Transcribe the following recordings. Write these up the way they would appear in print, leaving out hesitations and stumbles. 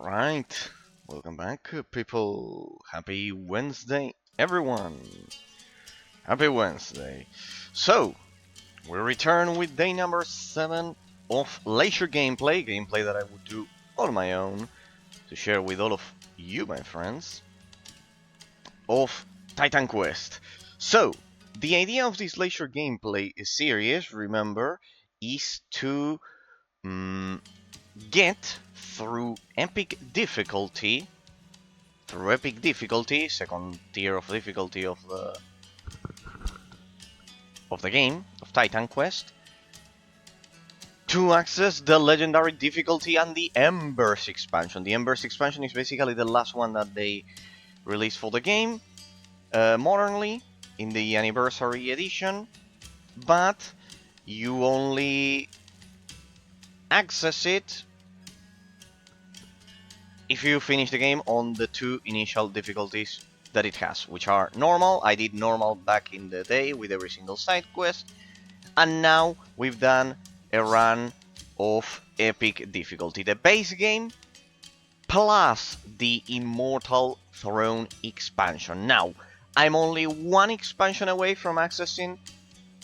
Alright, welcome back, people. Happy Wednesday, everyone. Happy Wednesday. So, we return with day number 7 of leisure gameplay that I would do on my own to share with all of you, my friends, of TitanQuest. So, the idea of this leisure gameplay series, remember, is to get through epic difficulty, second tier of difficulty of the game of TitanQuest, to access the legendary difficulty and the Embers expansion. The Embers expansion is basically the last one that they released for the game, modernly, in the anniversary edition, but you only access it if you finish the game on the 2 initial difficulties that it has, which are normal. I did normal back in the day with every single side quest, and now we've done a run of epic difficulty, the base game plus the Immortal Throne expansion. Now, I'm only one expansion away from accessing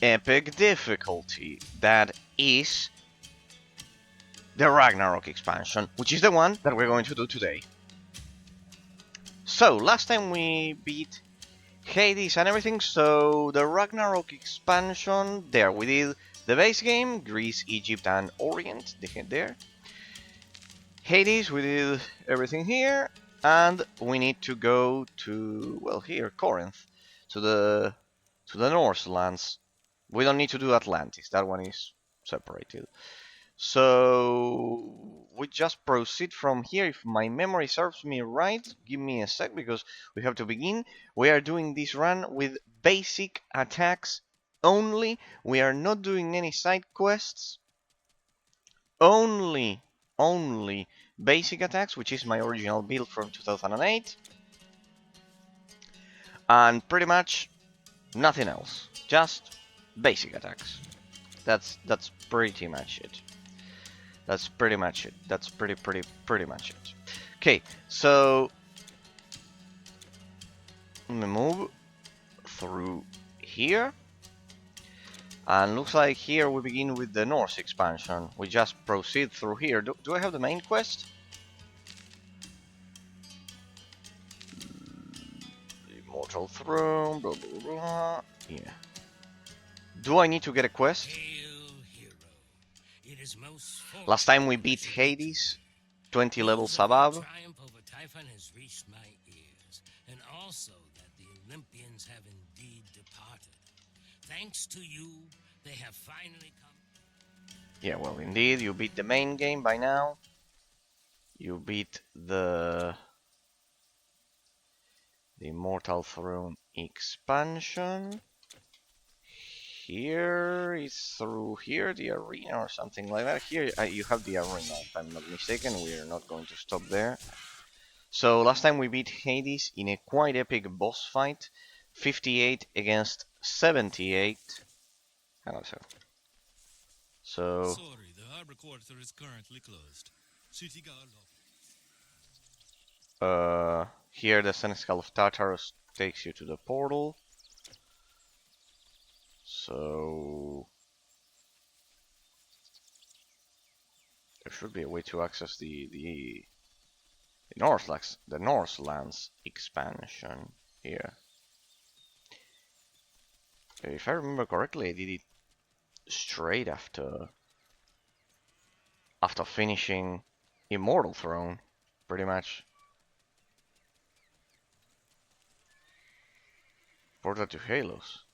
epic difficulty, that is the Ragnarok expansion, which is the one that we're going to do today. So, last time we beat Hades and everything, so the Ragnarok expansion, there we did the base game, Greece, Egypt and Orient, they hit there. Hades, we did everything here, and we need to go to, well, here, Corinth, to the Norse lands. We don't need to do Atlantis, that one is separated. So we just proceed from here. If my memory serves me right, give me a sec because we have to begin. We are doing this run with basic attacks only. We are not doing any side quests. Only basic attacks, which is my original build from 2008. And pretty much nothing else. Just basic attacks. That's pretty much it. That's pretty much it. That's pretty much it. Okay, so let me move through here. And looks like here we begin with the Norse expansion. We just proceed through here. Do I have the main quest? Immortal Throne, blah blah blah. Yeah. Do I need to get a quest? Last time we beat Hades, 20 levels above. Triumph over Typhon has reached my ears, and also that the Olympians have indeed departed. Thanks to you, they have finally come. Yeah, well, indeed, you beat the main game by now. You beat the Immortal Throne expansion. Here is through here, the arena or something like that. Here you have the arena, if I'm not mistaken. We are not going to stop there. So last time we beat Hades in a quite epic boss fight, 58 against 78. Hang on a second. So Sorry, the harbor quarter is currently closed. City guard here the Senescal of Tartarus takes you to the portal. So there should be a way to access the Northlands expansion here. If I remember correctly, I did it straight after finishing Immortal Throne, pretty much. Portal to Halos.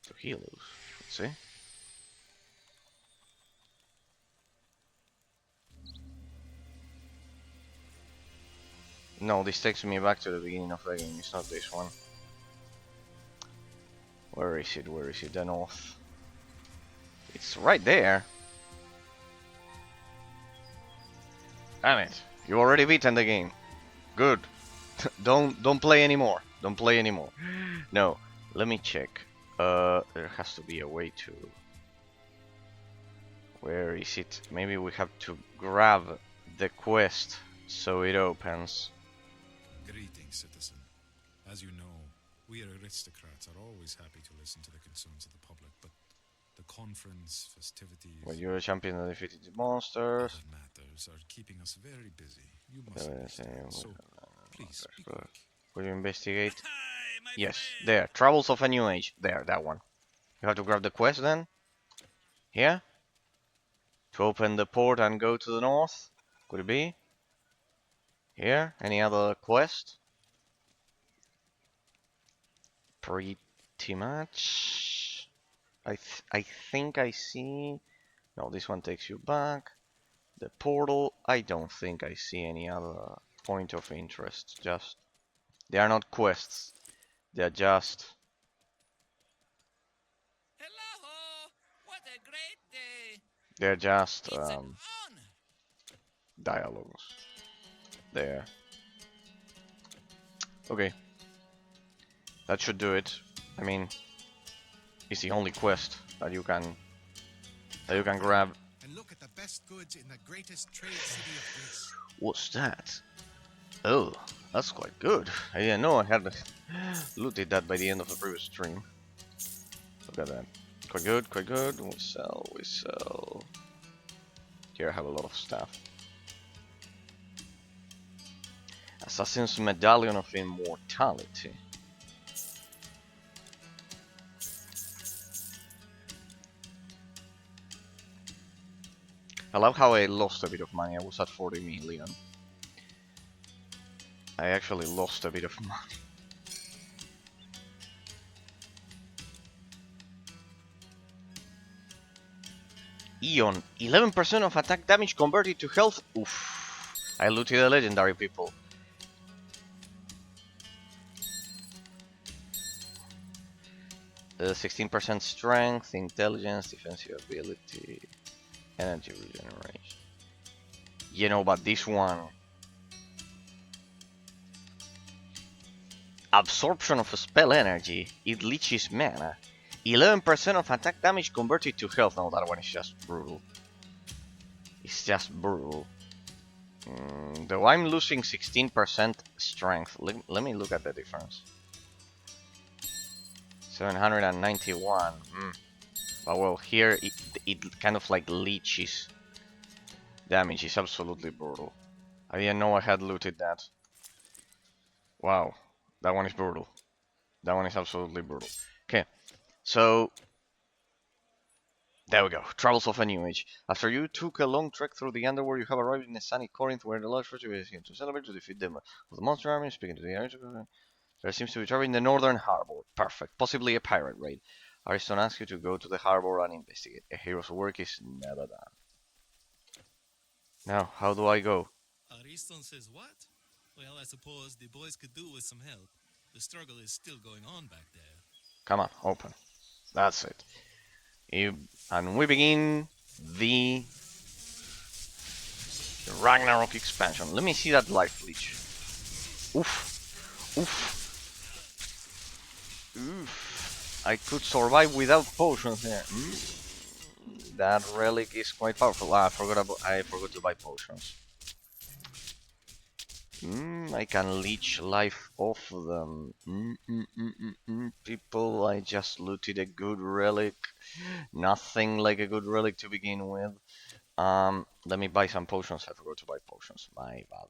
To Halos, let's see. No, this takes me back to the beginning of the game, it's not this one. Where is it? Where is it? The north. It's right there. Damn it. You already beaten the game. Good. Don't play anymore. Don't play anymore. No, let me check. There has to be a way to... Where is it? Maybe we have to grab the quest so it opens. Greetings, citizen. As you know, we aristocrats are always happy to listen to the concerns of the public, but the conference, festivities, When you're a champion that defeated the monsters. other matters are keeping us very busy. You must understand, so please be quick. Will you investigate? Hi, my Yes, friend. there. Travels of a New Age. There, that one. You have to grab the quest then. Here. To open the port and go to the north. Could it be? Here. Any other quest? Pretty much. I think I see. No, this one takes you back. The portal. I don't think I see any other point of interest. Just they are not quests. They are just Hello. What a great day. they're just It's an honor. dialogues. There. Okay. That should do it. I mean, it's the only quest that you can grab. And look at the best goods in the greatest trade city of Greece. What's that? Oh, that's quite good. I didn't know I had looted that by the end of the previous stream. Look at that. Quite good, quite good. We sell. Here I have a lot of stuff. Assassin's Medallion of Immortality. I love how I lost a bit of money. I was at 40 million. I actually lost a bit of money. Eon, 11% of attack damage converted to health. Oof. I looted a legendary, people. The 16% strength, intelligence, defensive ability, energy regeneration. You know, but this one... Absorption of spell energy. It leeches mana. 11% of attack damage converted to health. No, that one is just brutal. It's just brutal. Though I'm losing 16% strength. Let me look at the difference. 791. But well, here it kind of like leeches damage. Is absolutely brutal. I didn't know I had looted that. Wow, that one is brutal. That one is absolutely brutal. Okay, so there we go. Travels of a New Age. After you took a long trek through the underworld, you have arrived in the sunny Corinth, where the large festival is to celebrate to defeat them with the monster army. Speaking to the Ariston, there seems to be trouble in the northern harbor. Perfect. Possibly a pirate raid. Ariston asks you to go to the harbor and investigate. A hero's work is never done. Now, how do I go? Ariston says what? Well, I suppose the boys could do with some help. The struggle is still going on back there. Come on, open. That's it. And we begin the Ragnarok expansion. Let me see that life leech. Oof. Oof. Oof. I could survive without potions here. That relic is quite powerful. I forgot to buy potions. I can leech life off them. People, I just looted a good relic. Nothing like a good relic to begin with. Let me buy some potions. I forgot to buy potions. My bad.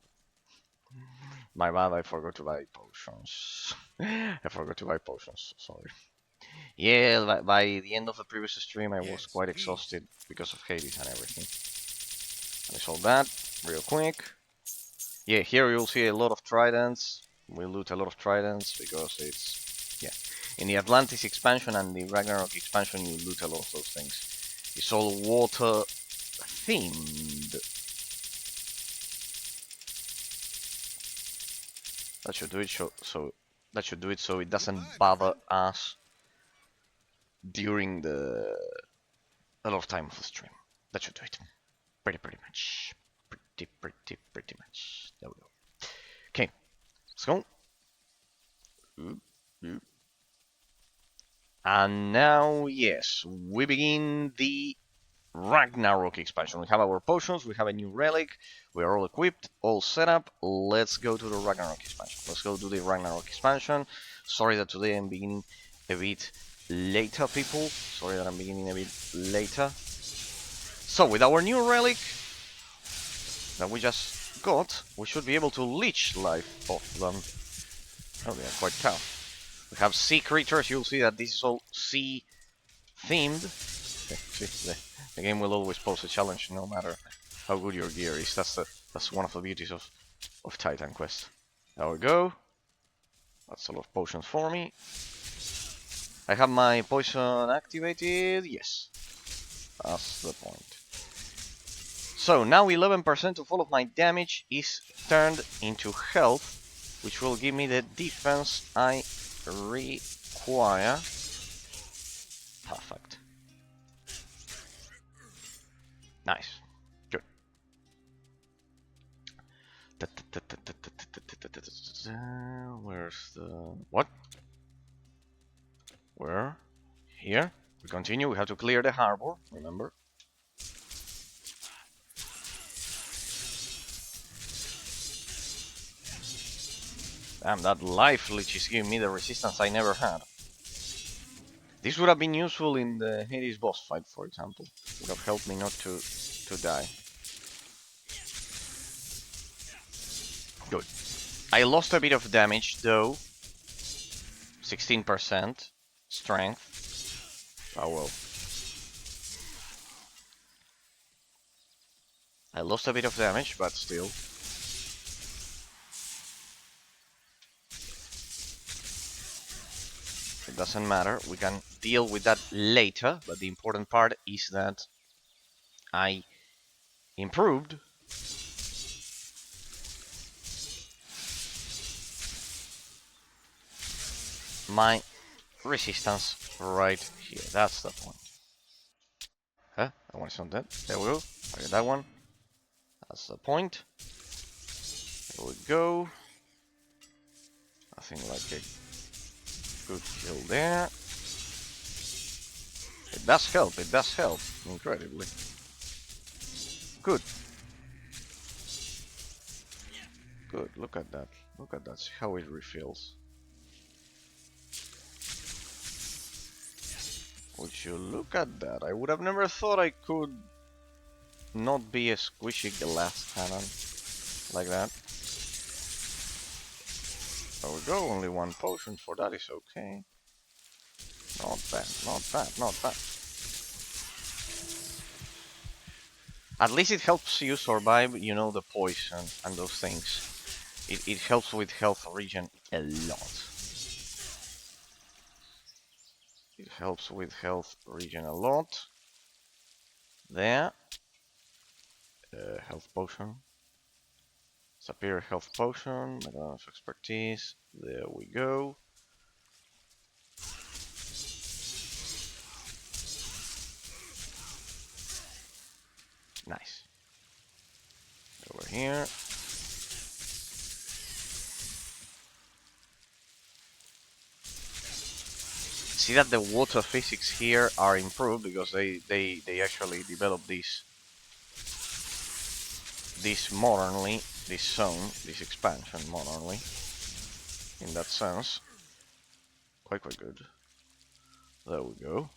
My bad, I forgot to buy potions. I forgot to buy potions, sorry. Yeah, by the end of the previous stream I was quite exhausted because of Hades and everything. I sold that real quick. Yeah, here you'll see a lot of tridents. We loot a lot of tridents because it's... yeah. In the Atlantis expansion and the Ragnarok expansion you loot a lot of those things. It's all water themed. That should do it so it doesn't bother us during a lot of time of the stream. That should do it. Pretty much. Pretty much. There we go. Okay, let's go. And now, yes, we begin the Ragnarok expansion. We have our potions, we have a new relic, we are all equipped, all set up. Let's go to the Ragnarok expansion. Let's go to the Ragnarok expansion. Sorry that today I'm beginning a bit later, people. Sorry that I'm beginning a bit later. So, with our new relic that we just got, we should be able to leech life off them. Oh, they are quite tough. We have sea creatures. You'll see that this is all sea themed. The game will always pose a challenge no matter how good your gear is. That's one of the beauties of TitanQuest. There we go. That's a lot of potions for me. I have my poison activated. Yes. That's the point. So now 11% of all of my damage is turned into health, which will give me the defense I require. Perfect. Nice. Good. Where's the... What? Where? Here? We continue. We have to clear the harbor, remember? Damn, that life leech is giving me the resistance I never had. This would have been useful in the Hades boss fight, for example. Would have helped me not to die. Good. I lost a bit of damage, though. 16% strength. Oh well. I lost a bit of damage, but still. It doesn't matter. We can deal with that later, but the important part is that I improved my resistance right here. That's the point. Huh? That one is not dead. There we go. I got that one. That's the point. There we go. Nothing like a good kill there. It does help. It does help. Incredibly. Good. Good. Look at that. Look at that. See how it refills. Would you look at that? I would have never thought I could not be a squishy glass cannon like that. There we go, only one potion for that is okay. Not bad, not bad, not bad. At least it helps you survive, you know, the poison and those things. It helps with health regen a lot. It helps with health regen a lot. There. Health potion. Superior health potion. Medallion of expertise. There we go. Nice. Over here. See that the water physics here are improved because they actually developed this modernly, this zone, this expansion modernly. In that sense, quite good. There we go.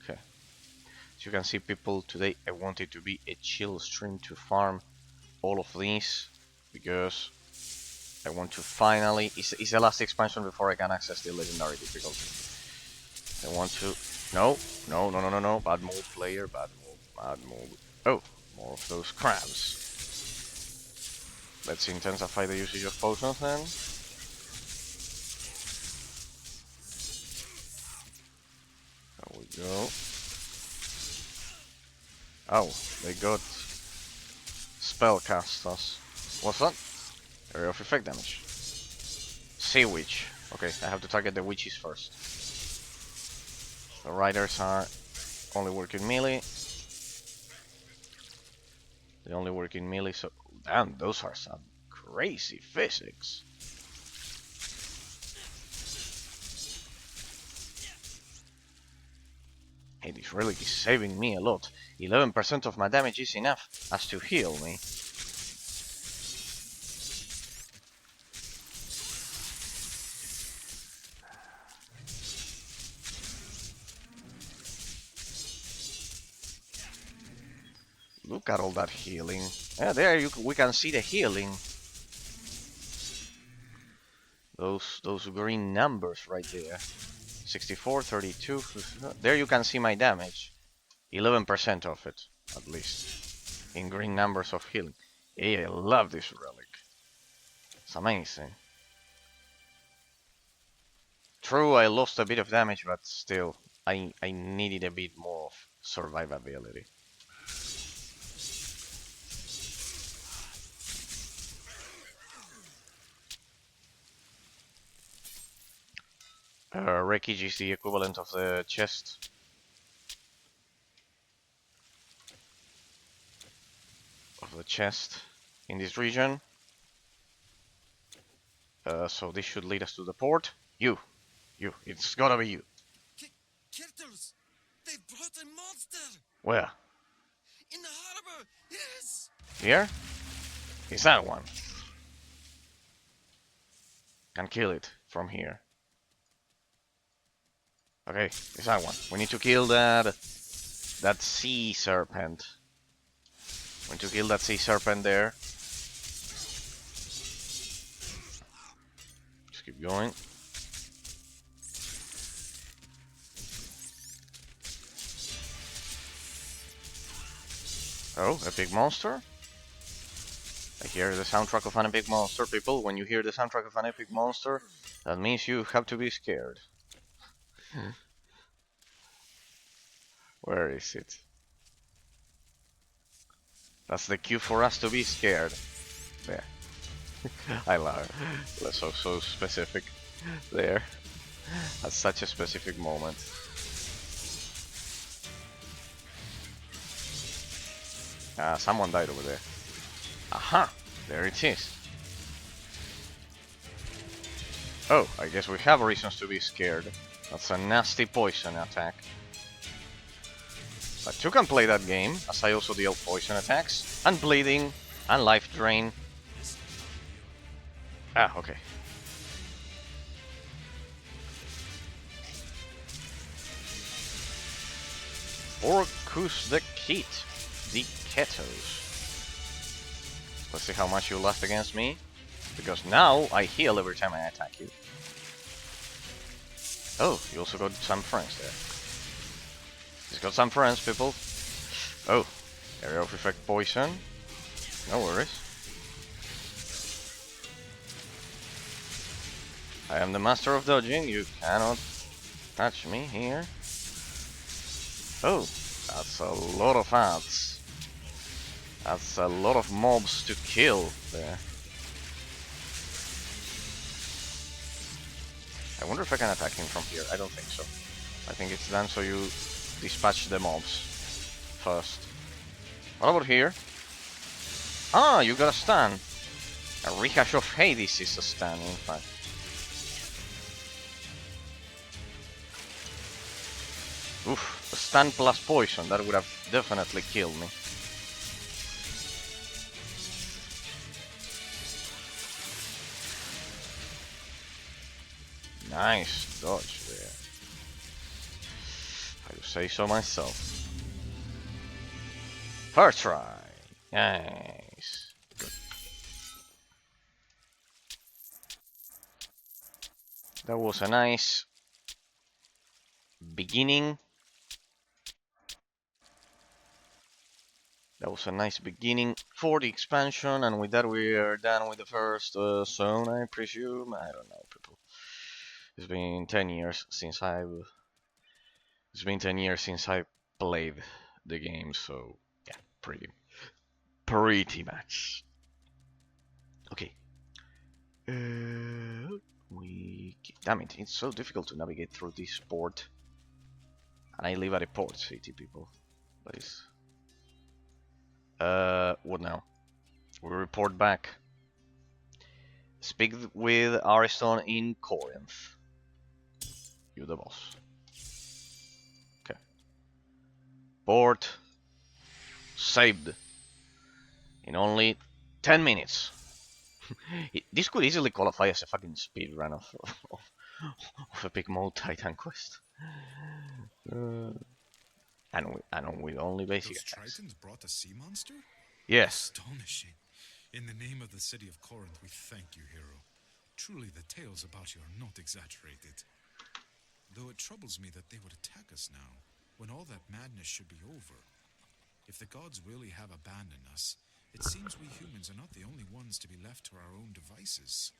Okay. As you can see, people, today I want it to be a chill stream to farm all of these because I want to finally. It's the last expansion before I can access the legendary difficulty. I want to. No. Bad move, player. Bad move. Oh, more of those crabs. Let's intensify the usage of potions then. There we go. Oh, they got spellcasters. What's that? Area of effect damage. Sea witch. Okay, I have to target the witches first. The riders are only working melee. They only work in melee, so damn, those are some crazy physics. Hey, this relic is saving me a lot. 11% of my damage is enough as to heal me. Look at all that healing. Yeah, there we can see the healing. Those green numbers right there. 64, 32. There you can see my damage. 11% of it, at least, in green numbers of healing. Hey, I love this relic. It's amazing. True, I lost a bit of damage, but still, I needed a bit more of survivability. Wreckage is the equivalent of the chest. In this region. So this should lead us to the port. You, it's gotta be you. Kirtles! They've brought a monster! Where? In the harbor! Yes! Here? Is that one? Can kill it from here. Okay, is that one. We need to kill that sea serpent. We need to kill that sea serpent there. Just keep going. Oh, epic monster? I hear the soundtrack of an epic monster, people. When you hear the soundtrack of an epic monster, that means you have to be scared. Where is it? That's the cue for us to be scared. There. I love it. That's so specific. There. At such a specific moment. Someone died over there. Aha! There it is. Oh, I guess we have reasons to be scared. That's a nasty poison attack. But you can play that game, as I also deal poison attacks, and bleeding, and life drain. Ah, okay. Orcus the Kit. The Ketos. Let's see how much you last against me. Because now I heal every time I attack you. Oh, you also got some friends there. He's got some friends, people. Oh, area of effect poison. No worries. I am the master of dodging. You cannot touch me here. Oh, that's a lot of ants. That's a lot of mobs to kill there. I wonder if I can attack him from here. I don't think so. I think it's done so you dispatch the mobs first. What about here? Ah, you got a stun. A rehash of Hades is a stun, in fact. Oof, a stun plus poison. That would have definitely killed me. Nice dodge there. I would say so myself. First try. Nice. Good. That was a nice beginning. That was a nice beginning for the expansion, and with that we are done with the first zone, I presume. I don't know, people. It's been 10 years since I played the game, so yeah, pretty much. Okay. Damn it, it's so difficult to navigate through this port. And I live at a port city, people. That is. What now? We report back. Speak with Ariston in Corinth. You the boss. Okay. Port saved in only 10 minutes. This could easily qualify as a fucking speedrun of epic mode Titan Quest. And with only basic Those attacks. Tritons brought a sea monster? Yes. Astonishing. In the name of the city of Corinth, we thank you, hero. Truly, the tales about you are not exaggerated. Though it troubles me that they would attack us now, when all that madness should be over. If the gods really have abandoned us, it seems we humans are not the only ones to be left to our own devices.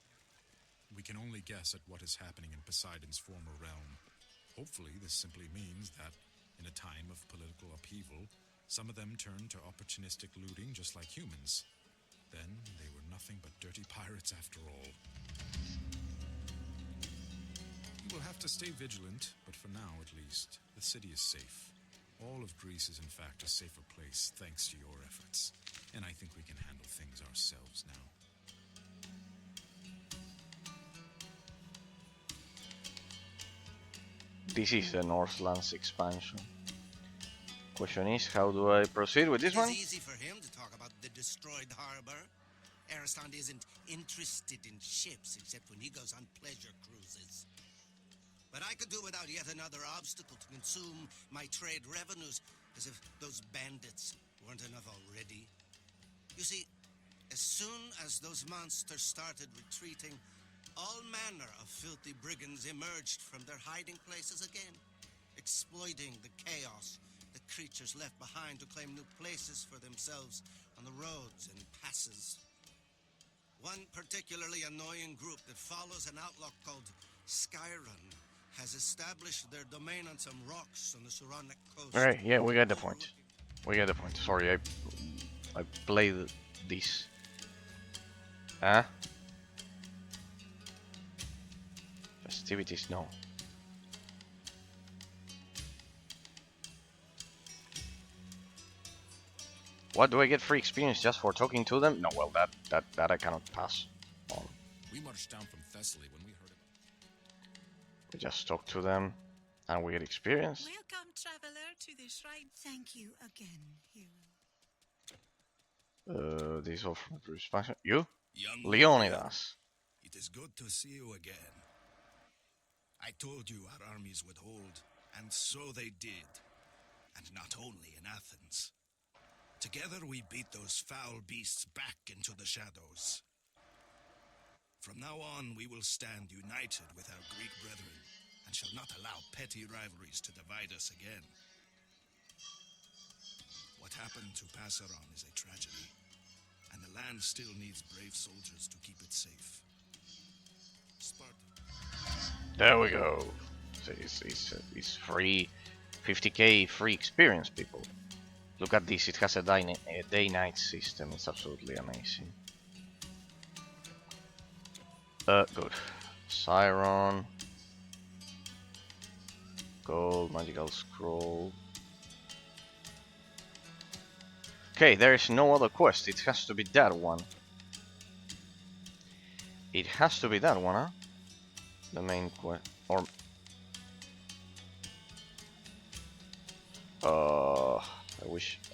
We can only guess at what is happening in Poseidon's former realm. Hopefully, this simply means that, in a time of political upheaval, some of them turned to opportunistic looting just like humans. Then, they were nothing but dirty pirates after all. You will have to stay vigilant, but for now at least, the city is safe. All of Greece is in fact a safer place thanks to your efforts. And I think we can handle things ourselves now. This is the Northlands expansion. Question is, how do I proceed with this one? It's easy for him to talk about the destroyed harbor. Ariston isn't interested in ships except when he goes on pleasure cruises. But I could do without yet another obstacle to consume my trade revenues, as if those bandits weren't enough already. You see, as soon as those monsters started retreating, all manner of filthy brigands emerged from their hiding places again, exploiting the chaos the creatures left behind to claim new places for themselves on the roads and passes. One particularly annoying group that follows an outlaw called Skyron has established their domain on some rocks on the Saronic coast. Alright, yeah, we got the point. We got the point. Sorry, I played this. Huh? Festivities, no. What, do I get free experience just for talking to them? No, well, that I cannot pass on. We marched down from Thessaly when we heard it. We just talk to them, and we get experience. Welcome, traveler, to the shrine. Thank you again, hero. This is all from the expansion. You? Young Leonidas. it is good to see you again. I told you our armies would hold, and so they did. And not only in Athens. Together we beat those foul beasts back into the shadows. From now on, we will stand united with our Greek brethren, and shall not allow petty rivalries to divide us again. What happened to Passaron is a tragedy, and the land still needs brave soldiers to keep it safe. Sparta. There we go. So it's free, 50k free experience, people. Look at this, it has a day-night system, it's absolutely amazing. Good. Siron. Gold, magical scroll. Okay, there is no other quest, it has to be that one. It has to be that one, huh? The main quest, or...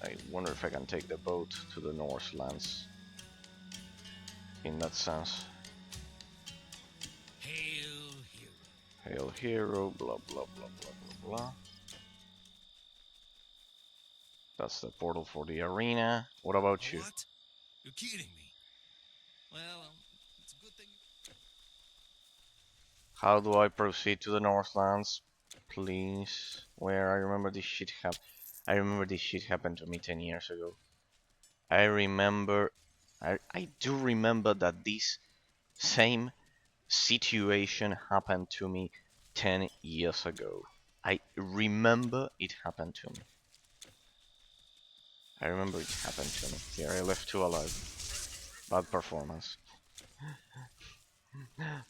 I wonder if I can take the boat to the Northlands. In that sense. Hail, hero. Hail hero, blah blah blah blah blah blah. That's the portal for the arena. What about you? What? You're kidding me. Well, it's a good thing. How do I proceed to the Northlands? Please. Where? I remember this shit happened to me 10 years ago. I do remember that this same situation happened to me 10 years ago. I remember it happened to me. I remember it happened to me. Here, I left 2 alive. Bad performance.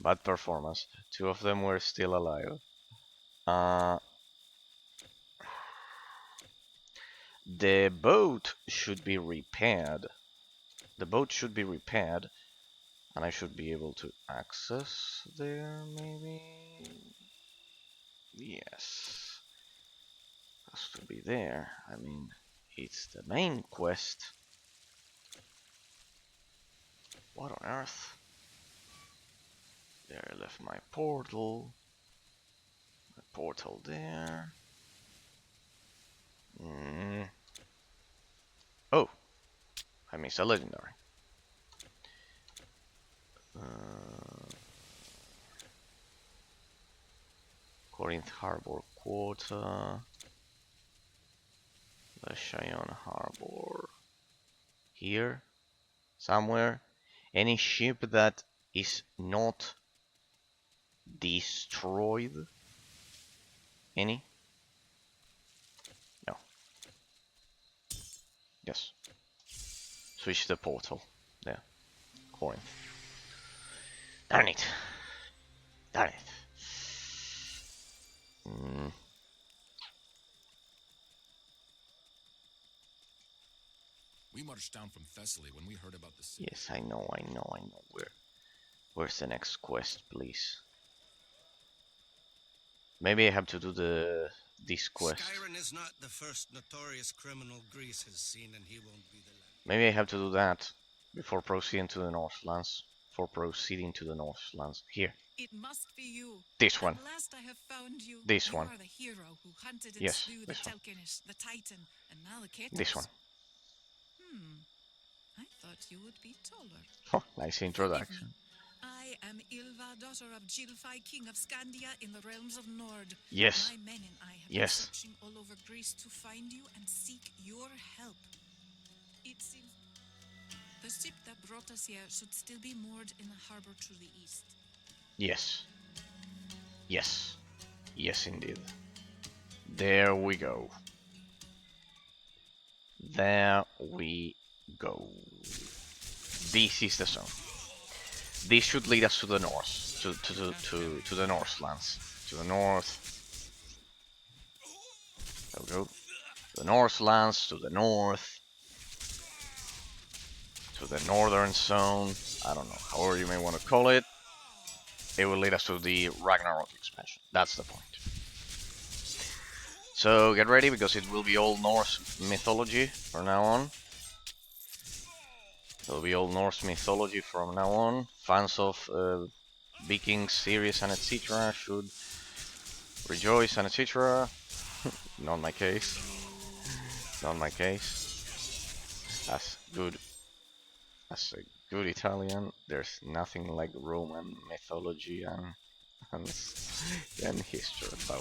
Bad performance. 2 of them were still alive. The boat should be repaired. The boat should be repaired, and I should be able to access there, maybe? Yes. Has to be there. I mean, it's the main quest. What on earth? There I left my portal. My portal there. Oh, I missed a legendary. Corinth Harbor Quarter. The Cheyenne Harbor. Here, somewhere. Any ship that is not destroyed. Any? No. Yes. Switch the portal. There. Corinth. Darn it. Darn it. We marched down from Thessaly when we heard about the city. Yes, I know. Where's the next quest, please? Maybe I have to do this quest. Skyrim is not the first notorious criminal Greece has seen, and he won't be the last. Maybe I have to do that before proceeding to the Northlands. Here. It must be you. This one. At last I have found you. This you one. are the hero who hunted and Yes, slew the this one. Telkinish, the Titan, and now the Ketos. This one. I thought you would be taller. Oh, nice introduction. I am Ylva, daughter of Gilfi, king of Scandia in the realms of Nord. Yes. My men and I have Yes. been searching all over Greece to find you and seek your help. It seems the ship that brought us here should still be moored in the harbor to the east. Yes. Yes. Yes, indeed. There we go. There we go. This is the zone. This should lead us to the north, to the Northlands, to the north. There we go. The Northlands, to the north, to the northern zone. I don't know, however you may want to call it. It will lead us to the Ragnarok expansion. That's the point. So get ready, because it will be all Norse mythology from now on. It'll be all Norse mythology from now on. Fans of Viking series and etc. should rejoice and etc. Not my case. Not my case. As a good Italian, there's nothing like Roman mythology and history. But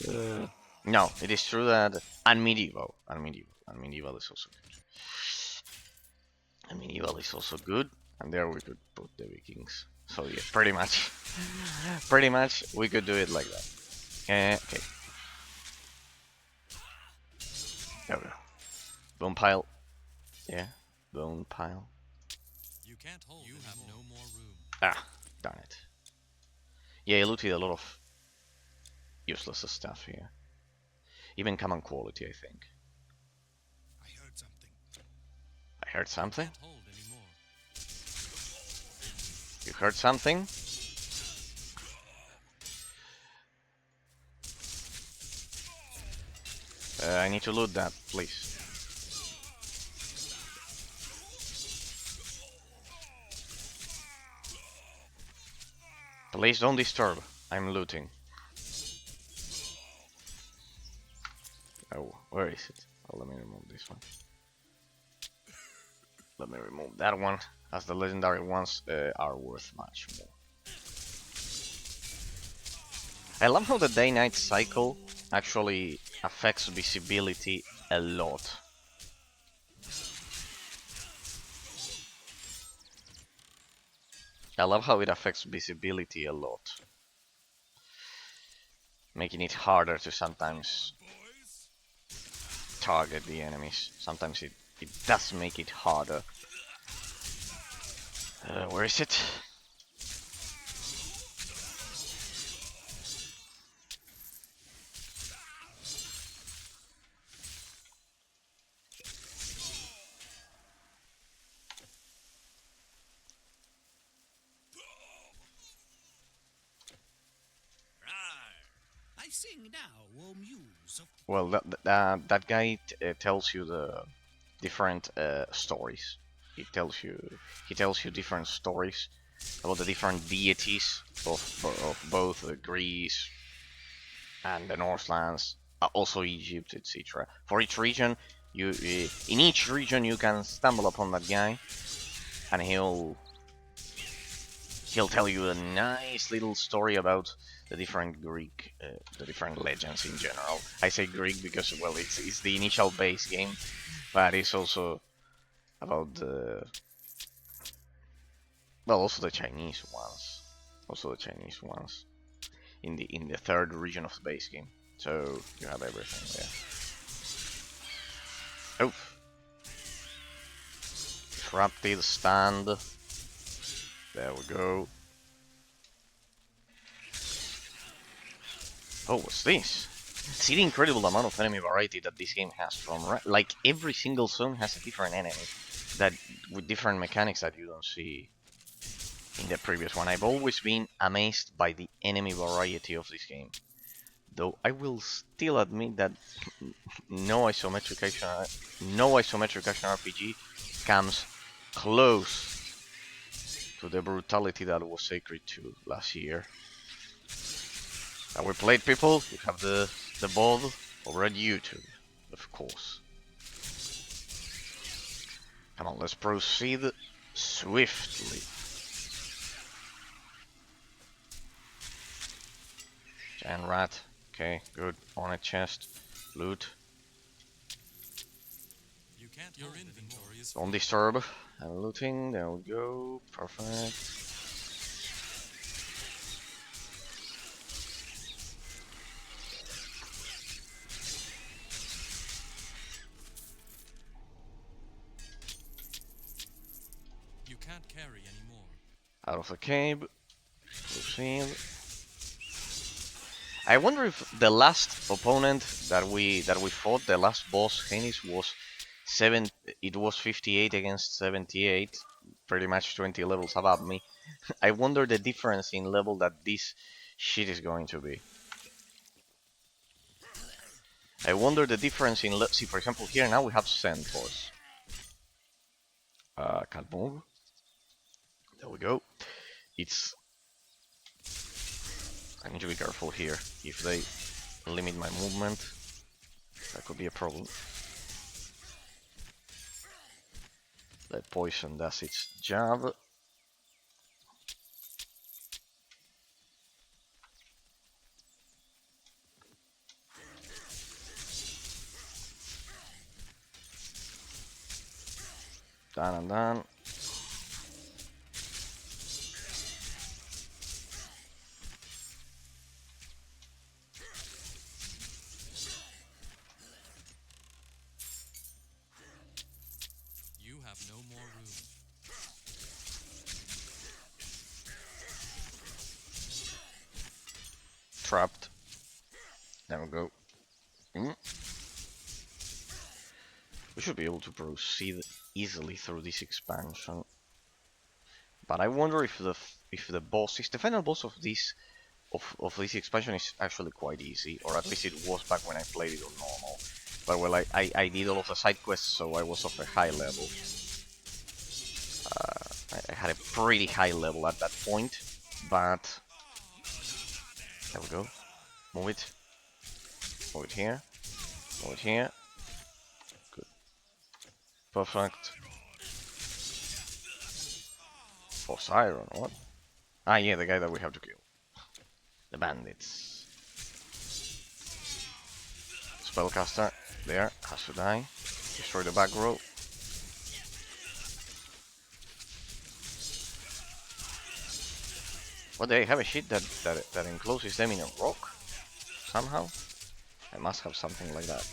well. No, it is true that and medieval is also good. Medieval is also good, and there we could put the Vikings. So yeah, pretty much we could do it like that. Okay. There we go. Bone pile. Yeah, bone pile. You can't hold. You have no more room. Ah, darn it. Yeah, I looted a lot of useless stuff here. Even common quality, I think. I heard something. I heard something? Can't hold anymore. You heard something? I need to loot that, please. Please don't disturb. I'm looting. Oh, where is it? Oh, let me remove this one. Let me remove that one, as the legendary ones are worth much more. I love how the day-night cycle actually affects visibility a lot. I love how it affects visibility a lot, making it harder to sometimes target the enemies. Sometimes it does make it harder. Where is it? Sing now, O muse of Well, that guy tells you the different stories. He tells you different stories about the different deities of both Greece and the Northlands, also Egypt, etc. For each region, you in each region you can stumble upon that guy, and he'll tell you a nice little story about the different Greek, the different legends in general. I say Greek because, well, it's the initial base game, but it's also about the, well, also the Chinese ones, in the third region of the base game. So you have everything there. Oh, disrupted stand. There we go. Oh, what's this? See the incredible amount of enemy variety that this game has from, like, every single zone has a different enemy that with different mechanics that you don't see in the previous one. I've always been amazed by the enemy variety of this game. Though I will still admit that no isometric action RPG comes close to the brutality that was Sacred 2 last year. That we played, people. We have the VOD over at YouTube, of course. Come on, let's proceed swiftly. Giant rat. Okay, good. On a chest. Loot. You can't your inventory is Don't disturb. I'm looting. There we go. Perfect. you can't carry anymore. Out of the cave. Proceed. I wonder if the last opponent that we fought, the last boss, Hades, was 58 against 78, pretty much 20 levels above me. I wonder the difference in level that this shit is going to be. I wonder the difference in, let's see, for example, here now we have centaurs. Can't move. There we go. It's, I need to be careful here. If they limit my movement, that could be a problem. That poison does its job. Done and done. You have no more room. Trapped. There we go. We should be able to proceed easily through this expansion. But I wonder if the final boss of this expansion is actually quite easy, or at least it was back when I played it on normal. But well, I did all of the side quests, so I was of a high level. I had a pretty high level at that point, but there we go. Move it. Move it here. Move it here. Good. Perfect. Poseidon, what? Ah, yeah, the guy that we have to kill. The bandits. Spellcaster, there, has to die. Destroy the back row. What, they have a shit that encloses them in a rock? Somehow? I must have something like that.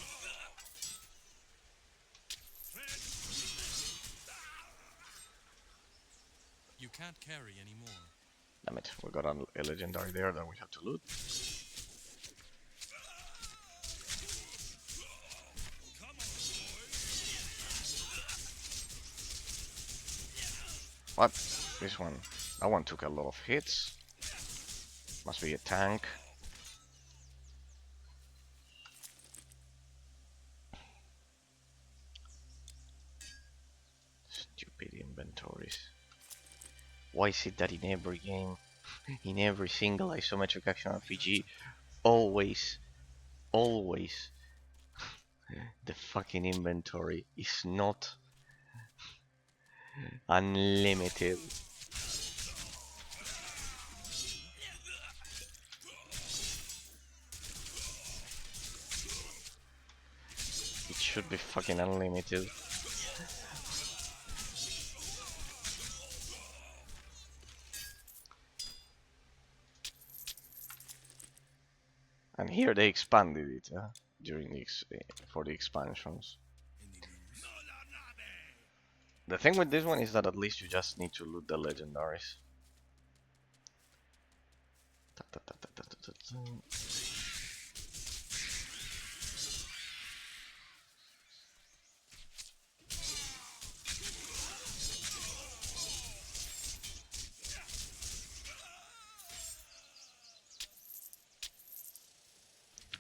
You can't carry anymore. Damn it, we got a legendary there that we have to loot. What? This one? That one took a lot of hits. Must be a tank. Why is it that in every game, in every single isometric action RPG, always, always, the fucking inventory is not unlimited? It should be fucking unlimited. And here they expanded it during the for the expansions. The thing with this one is that at least you just need to loot the legendaries.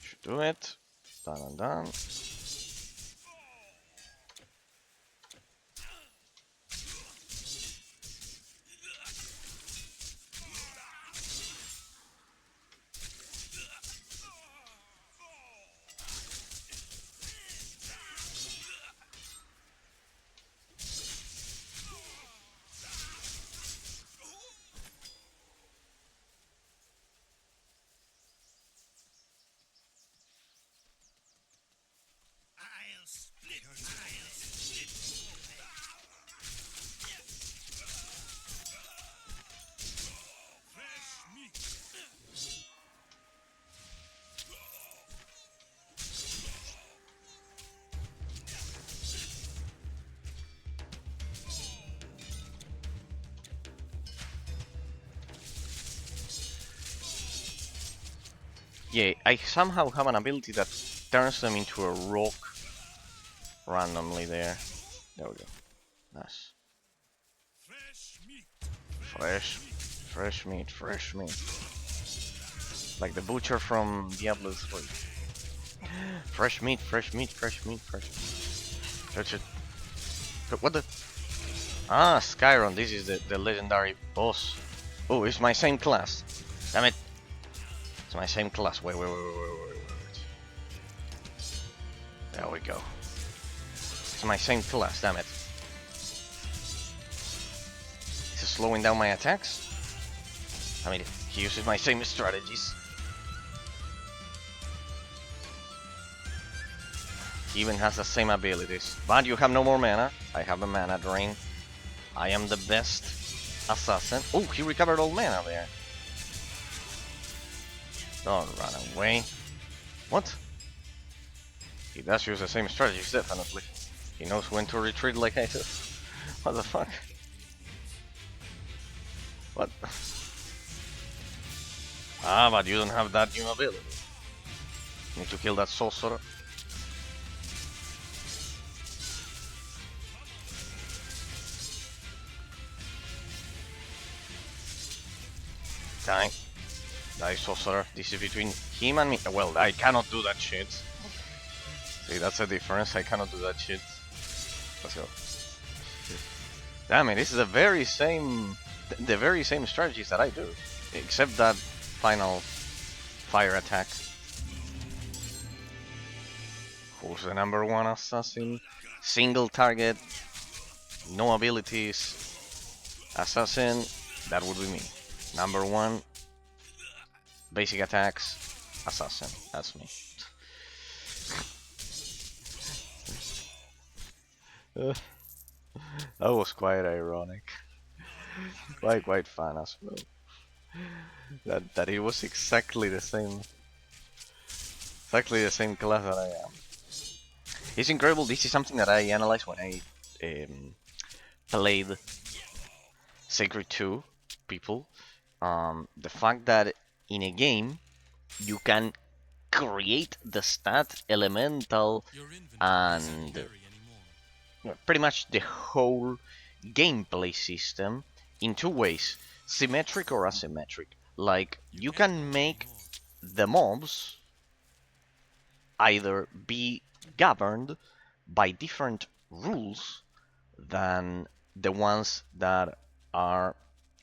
Should do it. Done and done. Yeah, I somehow have an ability that turns them into a rock randomly there. There we go. Nice. Fresh meat, fresh meat. Like the butcher from Diablo 3. Fresh meat, fresh meat, fresh meat, fresh meat. Touch it. What the? Ah, Skyron, this is the legendary boss. Oh, it's my same class. Damn it. It's my same class. Wait. There we go. It's my same class, damn it. Is it slowing down my attacks? I mean, he uses my same strategies. He even has the same abilities. But you have no more mana. I have a mana drain. I am the best assassin. Oh, he recovered all mana there. Don't run away. What? He does use the same strategies, definitely. He knows when to retreat like I do. What the fuck? What? Ah, but you don't have that new ability. Need to kill that sorcerer. Die. Die, sorcerer. This is between him and me. Well, I cannot do that shit. See, that's a difference. I cannot do that shit. Let's go. Damn it, this is the very same strategies that I do. Except that final fire attack. Who's the number one assassin? Single target, no abilities, assassin, that would be me. Number one, basic attacks, assassin, that's me. That was quite ironic. Quite fun as well. That it was exactly the same class that I am. It's incredible. This is something that I analyzed when I played Sacred 2 people. The fact that in a game you can create the stat, elemental, and pretty much the whole gameplay system in two ways: symmetric or asymmetric. Like, you can make the mobs either be governed by different rules than the ones that are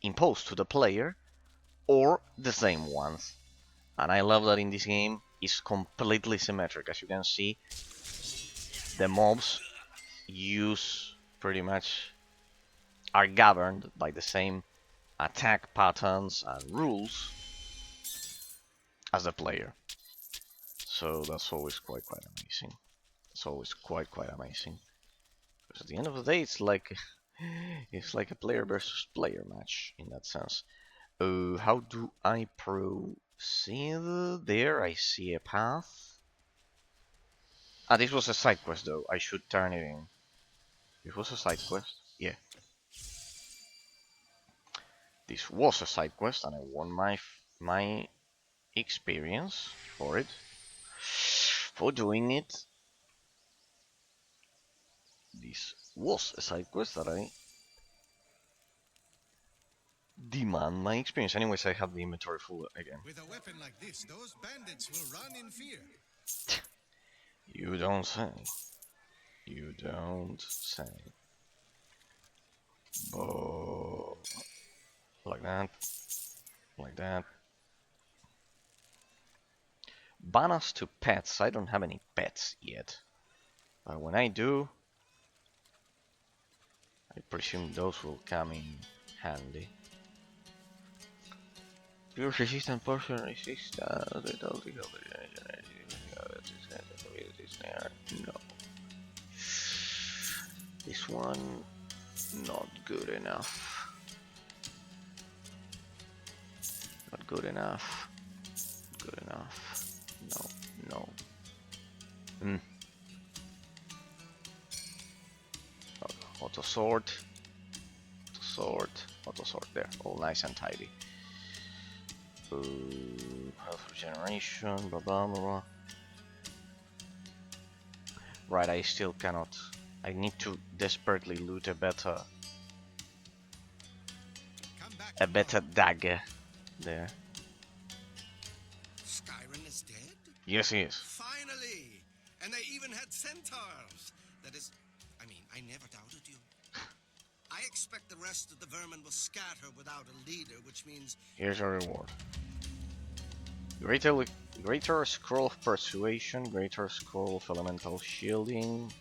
imposed to the player or the same ones. And I love that in this game it's completely symmetric. As you can see, the mobs use pretty much are governed by the same attack patterns and rules as the player. So that's always quite amazing. It's always quite amazing. Because at the end of the day, it's like a player versus player match in that sense. How do I proceed? There, I see a path. Ah, this was a side quest though. I should turn it in. This was a side quest. Yeah. This was a side quest, and I won my experience for it. For doing it. This was a side quest that I demand my experience. Anyways, I have the inventory full again. With a weapon like this, those bandits will run in fear. You don't say. You don't say. Oh, like that. Like that. Bonus to pets. I don't have any pets yet. But when I do, I presume those will come in handy. Pure resistant, portion resistant. No. This one, not good enough. Not good enough. Good enough. No. Auto sort. Auto sort there. All nice and tidy. Health regeneration, blah blah blah. Right, I still cannot. I need to desperately loot a better dagger there. Skyrim is dead? Yes, he is. Finally! And they even had centaurs. That is, I never doubted you. I expect the rest of the vermin will scatter without a leader, which means... Here's a reward. Greater Scroll of Persuasion, Greater Scroll of Elemental Shielding.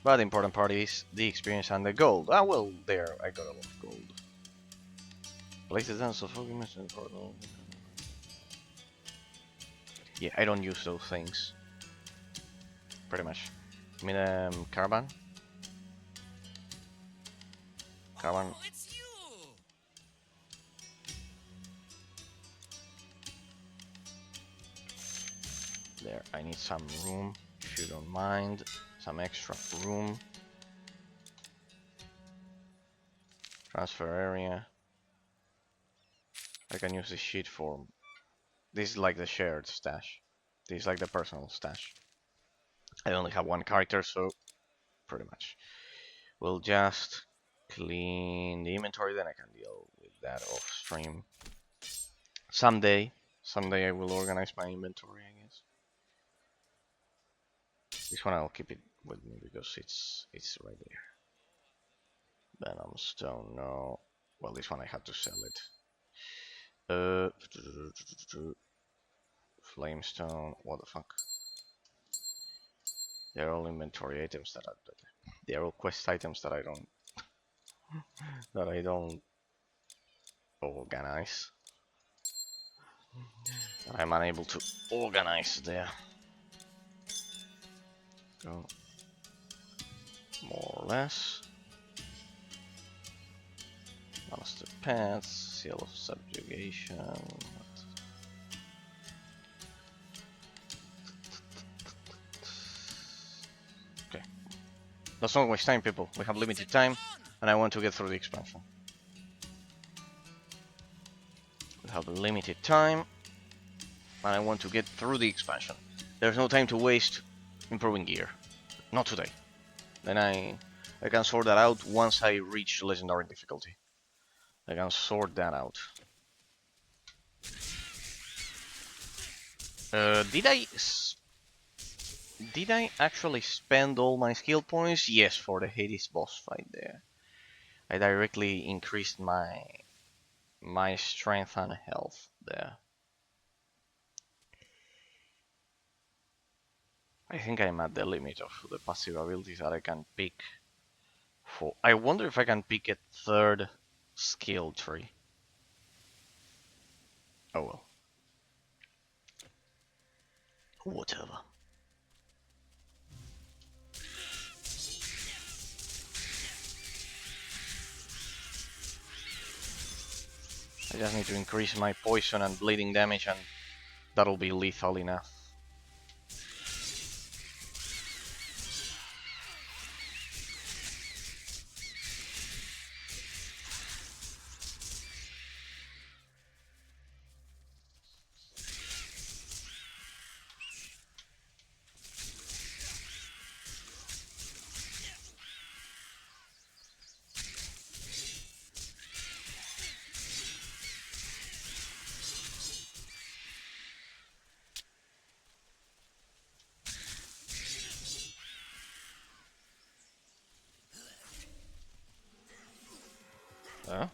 But the important part is the experience and the gold. Ah, well, there, I got a lot of gold. Place the dance of focus and portal. Yeah, I don't use those things. Pretty much. I mean, caravan. Caravan. Oh, it's you! There, I need some room, if you don't mind. Some extra room. Transfer area. I can use this sheet for... This is like the shared stash. This is like the personal stash. I only have one character, so pretty much. We'll just clean the inventory, then I can deal with that off stream. Someday I will organize my inventory, I guess. This one I'll keep it with me because it's right there. Venom Stone, no. Well, this one I have to sell it. Flamestone, what the fuck? They're all inventory items that they're all quest items that I don't organize. That I'm unable to organize there. Go more or less. Master Pants, Seal of Subjugation. Okay. Let's not waste time, people. We have limited time, and I want to get through the expansion. We have limited time, and I want to get through the expansion. There's no time to waste improving gear. Not today. Then I can sort that out once I reach legendary difficulty. I can sort that out. Did I actually spend all my skill points? Yes, for the Hades boss fight there. I directly increased my my strength and health there. I think I'm at the limit of the passive abilities that I can pick for. I wonder if I can pick a third skill tree. Oh well. Whatever. I just need to increase my poison and bleeding damage, and that'll be lethal enough.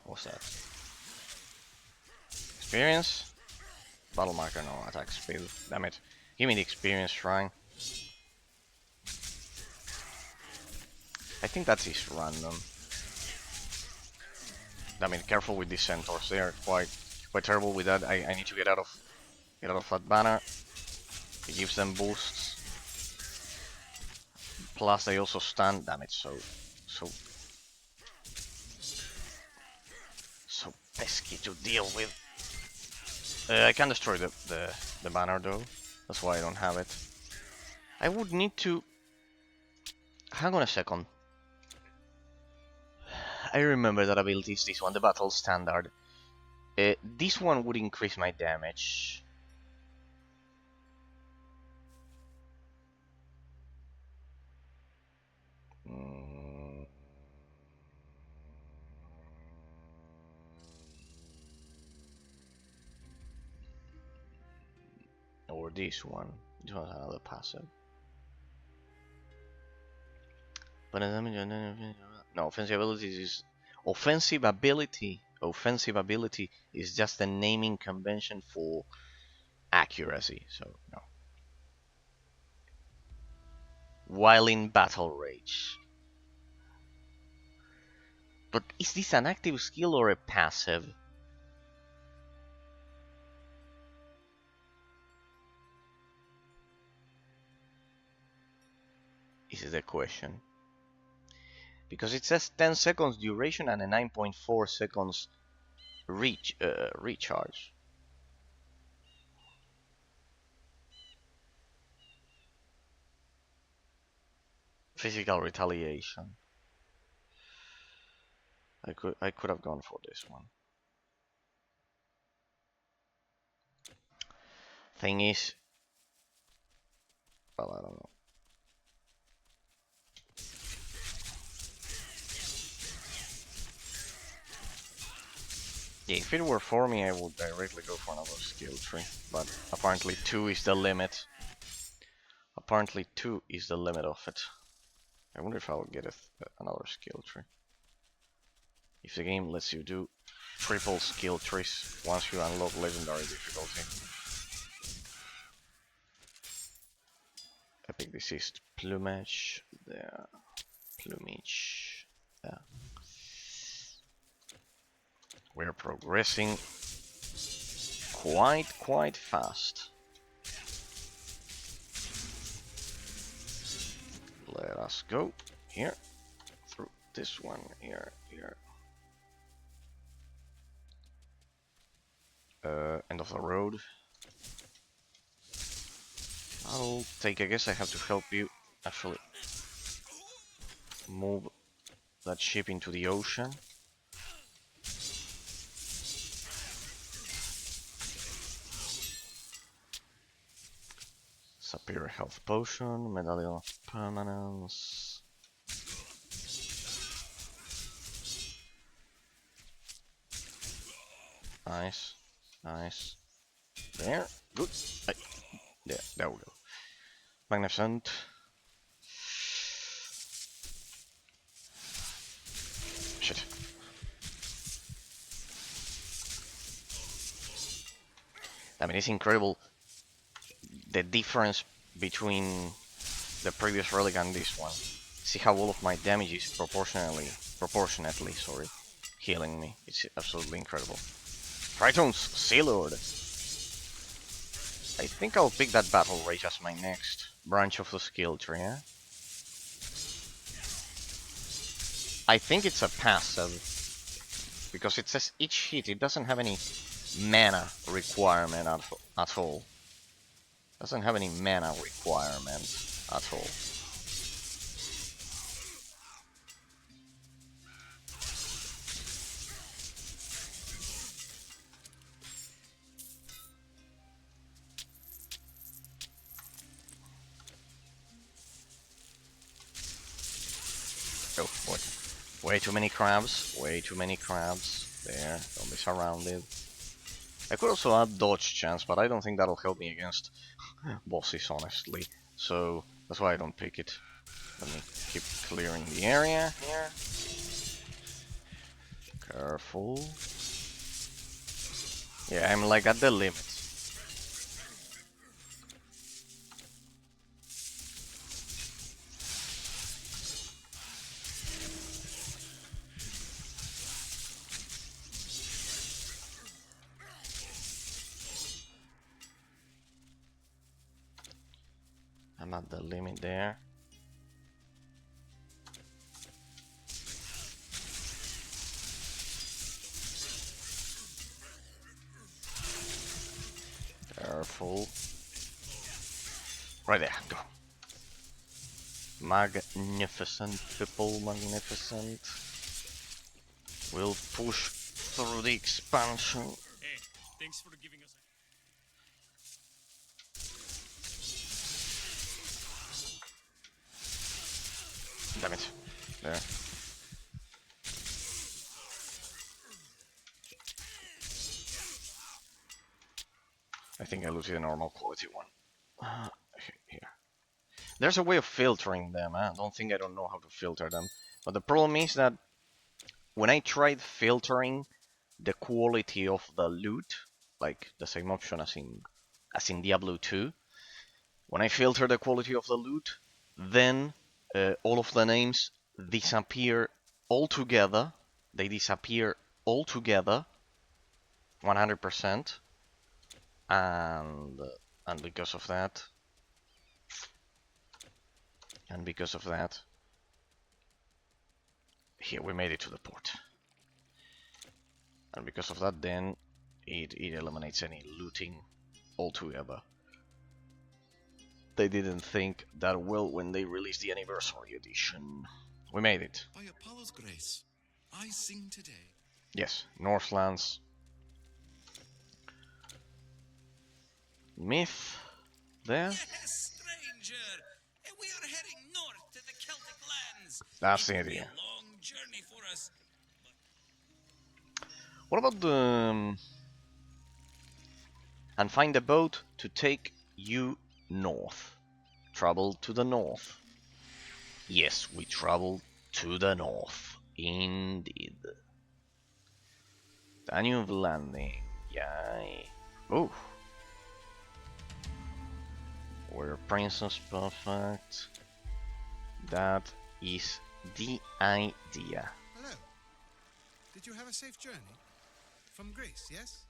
What's that? Experience? Battle marker, no attack speed. Damn it. Give me the experience shrine. I think that is random. Damn it, careful with these centaurs. They are quite terrible with that. I need to get out of that banner. It gives them boosts. Plus they also stun. Damn it, so pesky to deal with. I can destroy the banner though. That's why I don't have it. I would need to. Hang on a second. I remember that ability is this one, the battle standard. This one would increase my damage. Or this one. This one's another passive. But no, offensive abilities is offensive ability. Offensive ability is just a naming convention for accuracy. So no. While in battle rage. But is this an active skill or a passive? This is the question. Because it says 10 seconds duration and a 9.4 seconds recharge. Physical retaliation. I could have gone for this one. Thing is, well, I don't know. Yeah, if it were for me, I would directly go for another skill tree. But apparently 2 is the limit. Apparently 2 is the limit of it. I wonder if I will get another skill tree. If the game lets you do triple skill trees once you unlock legendary difficulty. Epic Deceased Plumage. There. Plumage. There. We're progressing quite fast. Let us go here through this one here. End of the road. I'll take. I guess I have to help you actually move that ship into the ocean. Superior health potion, medallion of permanence. Nice. There, good. There we go. Magnificent. Shit. I mean, it's incredible the difference between the previous relic and this one. See how all of my damage is proportionately, sorry, healing me. It's absolutely incredible. Triton's Sea Lord. I think I'll pick that Battle Rage as my next branch of the skill tree, yeah? I think it's a passive, because it says each hit, it doesn't have any mana requirement at all. Doesn't have any mana requirement at all. Oh, what? Way too many crabs. Way too many crabs. There, don't be surrounded. I could also add dodge chance, but I don't think that'll help me against bosses, honestly. So that's why I don't pick it. Let me keep clearing the area here. Careful. Yeah, I'm like at the limit. I'm at the limit there. Careful. Right there, go. Magnificent, people, magnificent. We'll push through the expansion. Hey, thanks for giving us Damn it. There. I think I lose the normal quality one. Here. There's a way of filtering them. I don't think I don't know how to filter them. But the problem is that when I tried filtering the quality of the loot, like the same option as in Diablo 2, when I filter the quality of the loot, then all of the names disappear altogether. They disappear altogether, 100%, and because of that, here we made it to the port. And because of that, then it eliminates any looting altogether. They didn't think that well when they released the anniversary edition. We made it. By Apollo's grace, I sing today. Yes, Northlands. Myth. There. Yes, stranger! We are heading north to the Celtic lands. That's It the will be idea. a long journey for us. What about the... and find a boat to take you north. Travel to the north. Yes, we travel to the north. Indeed. Danube landing. Yay. Oh. We're Princess Perfect. That is the idea. Hello. Did you have a safe journey? From Greece, yes?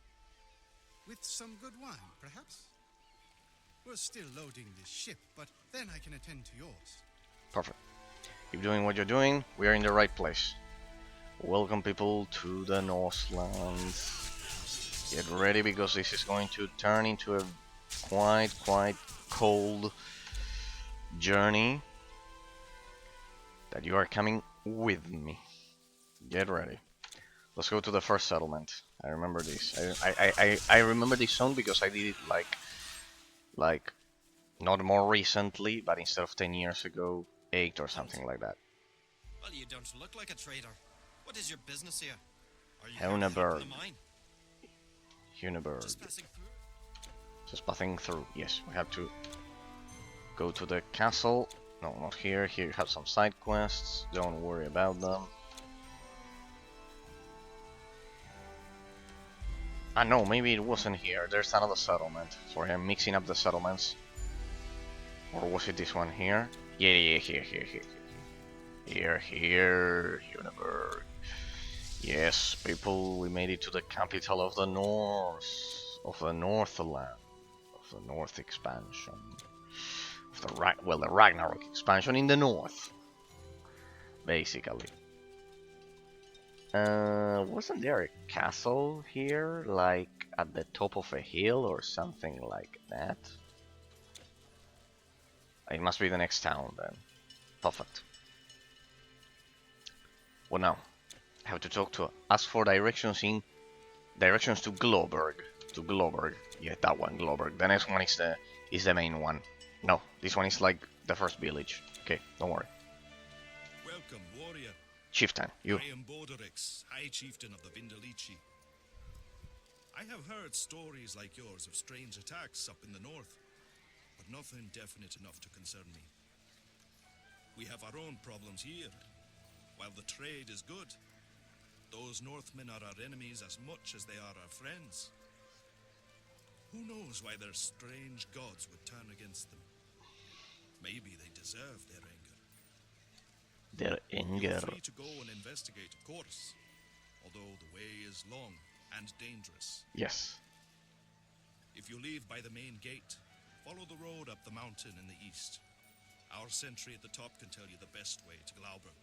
With some good wine, perhaps? We're still loading this ship, but then I can attend to yours. Perfect. Keep doing what you're doing. We are in the right place. Welcome, people, to the Northlands. Get ready, because this is going to turn into a quite cold journey that you are coming with me. Get ready. Let's go to the first settlement. I remember this. I remember this song because I did it like not more recently, but instead of 10 years ago, 8 or something like that. Well, you don't look like a trader. What is your business here? Are you Huneberg. Huneberg. Huneberg. Just passing through? Just passing through. Yes, we have to go to the castle. No, not here. Here you have some side quests. Don't worry about them. Ah no, maybe it wasn't here. There's another settlement. Sorry, I'm mixing up the settlements. Or was it this one here? Yeah, here, Universe. Yes, people, we made it to the capital of the North, Northland, of the North expansion, of the Ragnarok expansion in the North, basically. Wasn't there a castle here, like at the top of a hill or something like that? It must be the next town then. Perfect. Well, now I have to talk to ask for directions to Globerg. To Globerg. Yeah, that one, Globerg. The next one is the main one. No, this one is like the first village. Okay, don't worry. Welcome, warrior. Chieftain, you. I am Borderix, High Chieftain of the Vindelici. I have heard stories like yours of strange attacks up in the north, but nothing definite enough to concern me. We have our own problems here. While the trade is good, those Northmen are our enemies as much as they are our friends. Who knows why their strange gods would turn against them? Maybe they deserve their anger. Their You're anger. free to go and investigate, of course, although the way is long and dangerous. Yes. If you leave by the main gate, follow the road up the mountain in the east. Our sentry at the top can tell you the best way to Glauberg.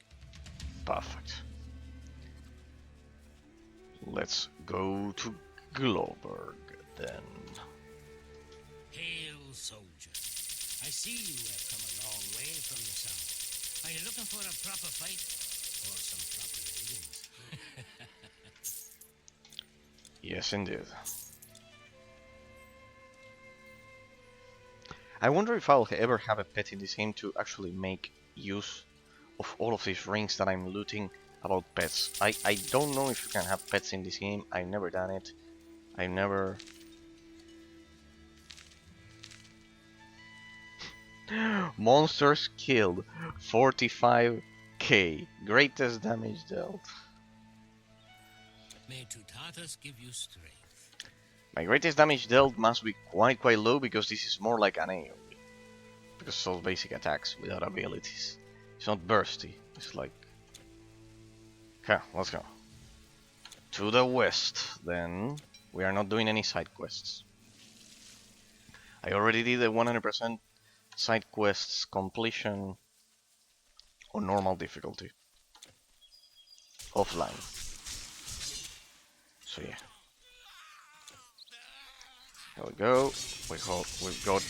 Perfect. Let's go to Globerg then. Hail, soldier. I see you have come a long way from the south. Are you looking for a proper fight or some proper leggings? Yes, indeed. I wonder if I'll ever have a pet in this game to actually make use of all of these rings that I'm looting about pets. I don't know if you can have pets in this game. I've never done it. I never... Monsters killed. 45k. Greatest damage dealt. May Tutatus give you strength. My greatest damage dealt must be quite low because this is more like an AoE. Because it's all basic attacks without abilities. It's not bursty. It's like... Okay, let's go. To the west, then. We are not doing any side quests. I already did a 100% side quests completion on normal difficulty. Offline. So yeah. Here we go. We've got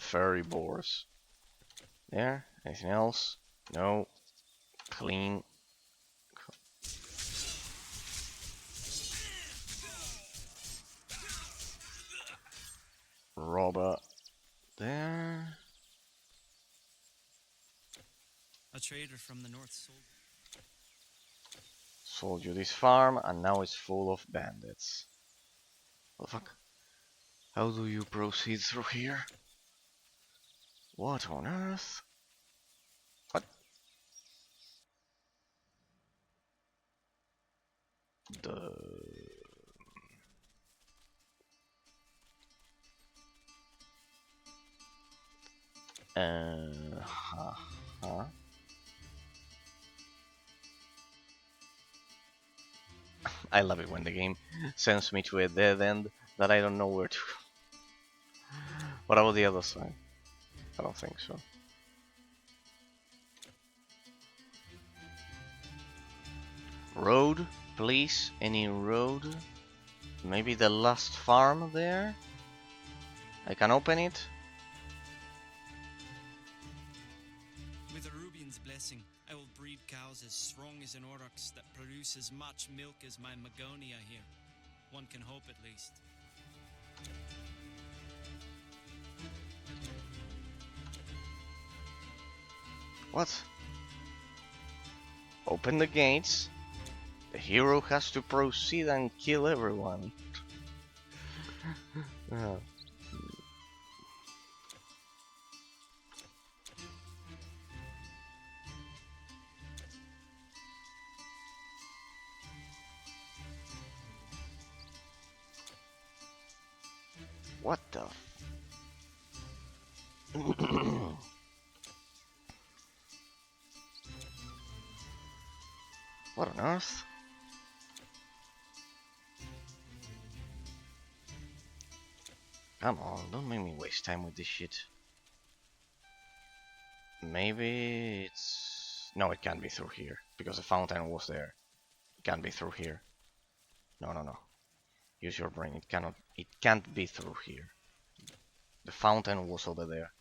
fairy boars. There. Anything else? No. Clean. Robber. There. A trader from the north Sold you this farm, and now it's full of bandits. What the fuck? How do you proceed through here? What on earth? What? The... huh? I love it when the game sends me to a dead end that I don't know where to go. What about the other side? I don't think so. Road, please? Any road? Maybe the last farm there? I can open it? With Arubian's blessing, I will breed cows as strong as an Aurochs that produce as much milk as my Magonia here. One can hope at least. What? Open the gates. The hero has to proceed and kill everyone. Oh. What the? What on earth? Come on, don't make me waste time with this shit. Maybe it's... No, it can't be through here, because the fountain was there. It can't be through here. No, no, no. Use your brain, it can't be through here. The fountain was over there,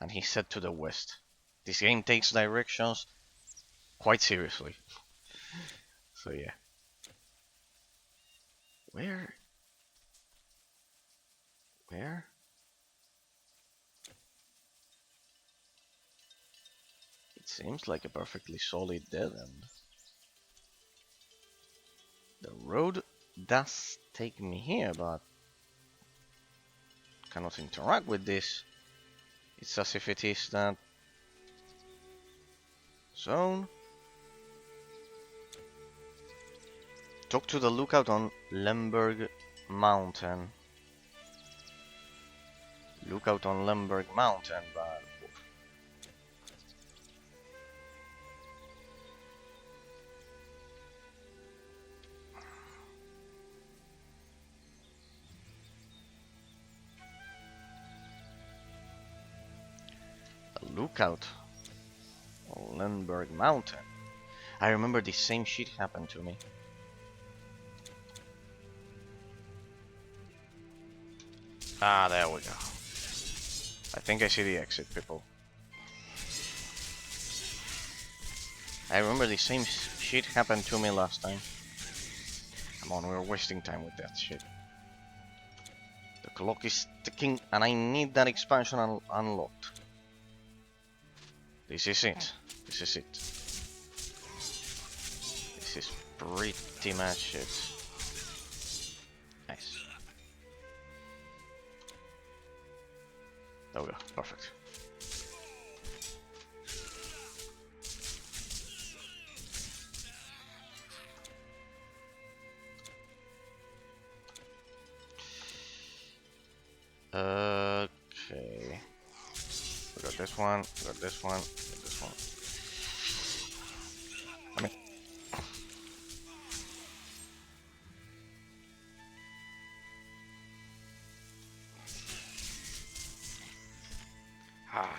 and he said to the west. This game takes directions quite seriously. So yeah. Where? Where? It seems like a perfectly solid dead end. The road does take me here, but cannot interact with this. It's as if it is that zone. Talk to the lookout on Lemberg Mountain. Lookout on Lemberg Mountain, but a lookout on Lemberg Mountain. I remember the same shit happened to me. Ah, there we go. I think I see the exit, people. I remember the same shit happened to me last time. Come on, we're wasting time with that shit. The clock is ticking and I need that expansion unlocked. This is it. This is it. This is pretty much it. Nice. There we go. Perfect. Okay. We got this one. We got this one. We got this one. I mean.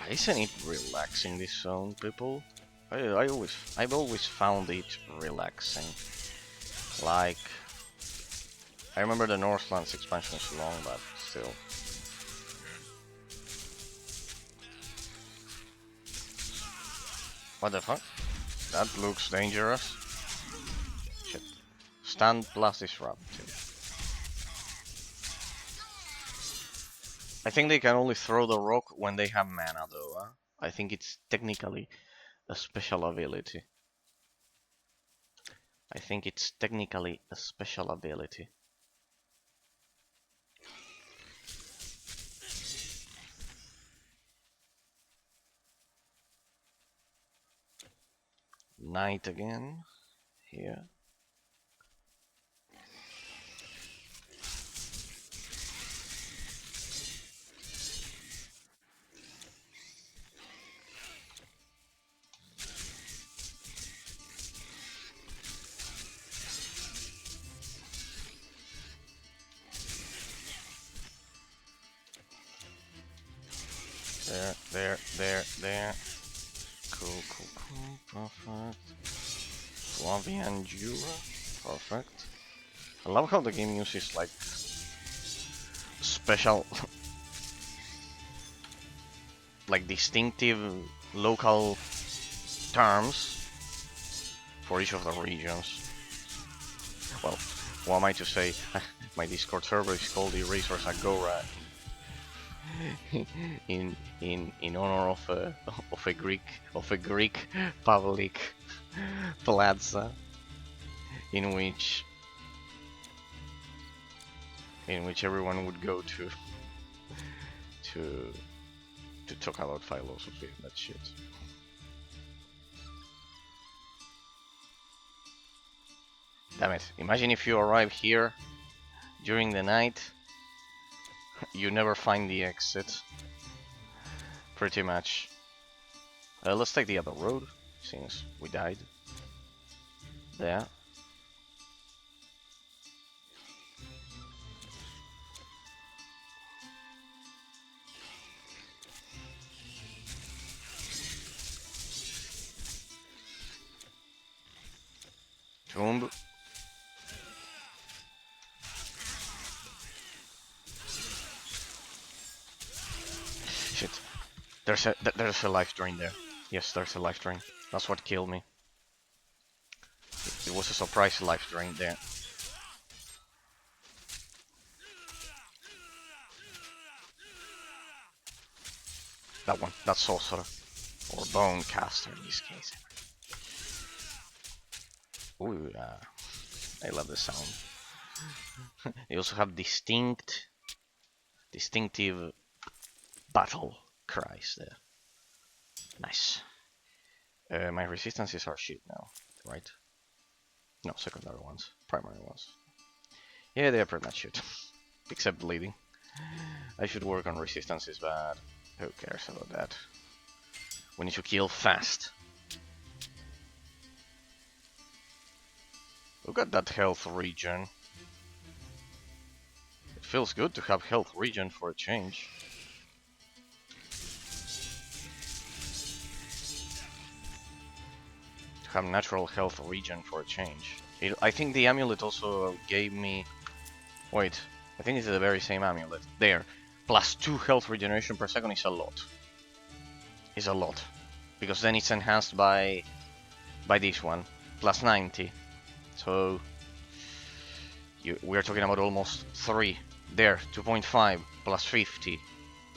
Isn't it relaxing, this zone, people? I've always found it relaxing. Like, I remember the Northlands expansion is long, but still. What the fuck? That looks dangerous. Shit. Stand plus disrupt. I think they can only throw the rock when they have mana though, huh? I think it's technically a special ability. I think it's technically a special ability. Night again. Here. There. Cool. Perfect. Flavi and Jura. Perfect. I love how the game uses like special, like distinctive local terms for each of the regions. Well, what am I to say? My Discord server is called Erasers Agora in honor of a Greek public plaza in which everyone would go to talk about philosophy and that shit. Damn it, imagine if you arrive here during the night you never find the exit. Pretty much. Let's take the other road, since we died. There. Tomb. Shit. There's a life drain there. Yes, there's a life drain. That's what killed me. It was a surprise life drain there. That one. That's sorcerer. Or bone caster in this case. Ooh, I love the sound. They also have distinctive battle cries there. Nice. My resistances are shit now, right? No, secondary ones, primary ones. Yeah, they are pretty much shit. Except bleeding. I should work on resistances, but who cares about that? We need to kill fast. Look at that health regen. It feels good to have health regen for a change. To have natural health regen for a change. I think the amulet also gave me... Wait, I think it's the very same amulet. There. +2 health regeneration per second is a lot. Is a lot. Because then it's enhanced by this one. +90. So we're talking about almost 3. There, 2.5 +50.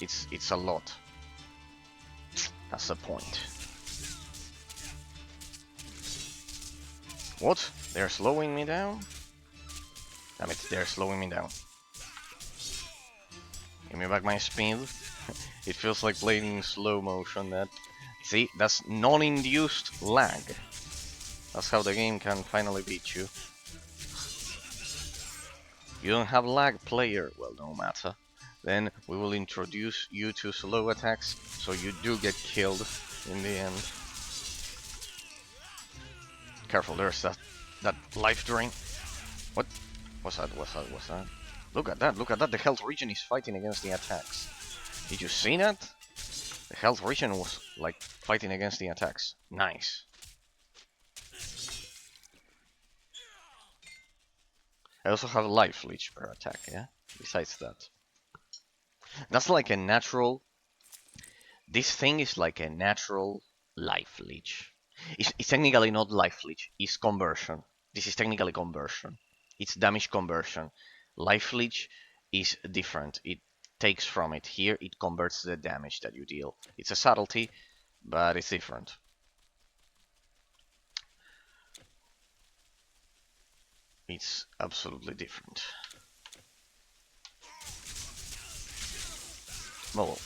It's a lot. That's the point. What? They're slowing me down? Damn it, they're slowing me down. Give me back my speed. It feels like playing in slow motion. See, that's non-induced lag. That's how the game can finally beat you. You don't have lag, player. Well, no matter. Then we will introduce you to slow attacks, so you do get killed in the end. Careful, there's that life drain. What? What's that? Look at that, the health regen is fighting against the attacks. Did you see that? The health regen was like fighting against the attacks. Nice. I also have life leech per attack, yeah? Besides that. That's like a natural... This thing is like a natural life leech. It's technically not life leech, it's conversion. This is technically conversion. It's damage conversion. Life leech is different. It takes from it. Here it converts the damage that you deal. It's a subtlety, but it's different. It's absolutely different. Well,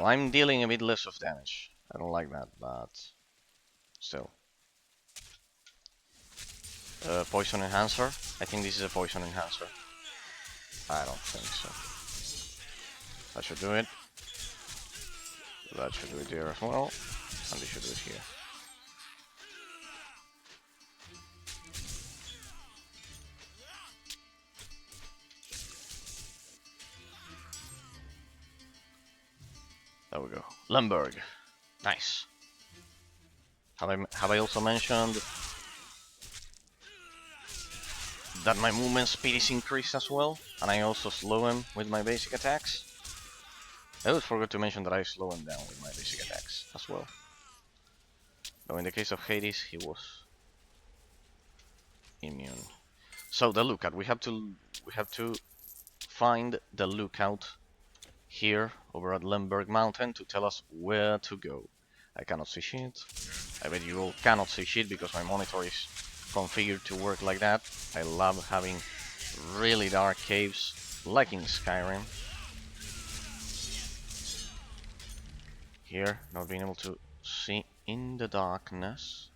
I'm dealing a bit less of damage. I don't like that, but still. Poison enhancer? I think this is a poison enhancer. I don't think so. That should do it. That should do it here as well. And this should do it here. There we go. Lemberg. Nice. Have I also mentioned that my movement speed is increased as well? And I also slow him with my basic attacks? I always forgot to mention that I slow him down with my basic attacks as well. Though in the case of Hades, he was immune. So the lookout, we have to find the lookout here over at Lemberg Mountain to tell us where to go. I cannot see shit. I bet you all cannot see shit because my monitor is configured to work like that. I love having really dark caves like in Skyrim. Here, not being able to see in the darkness.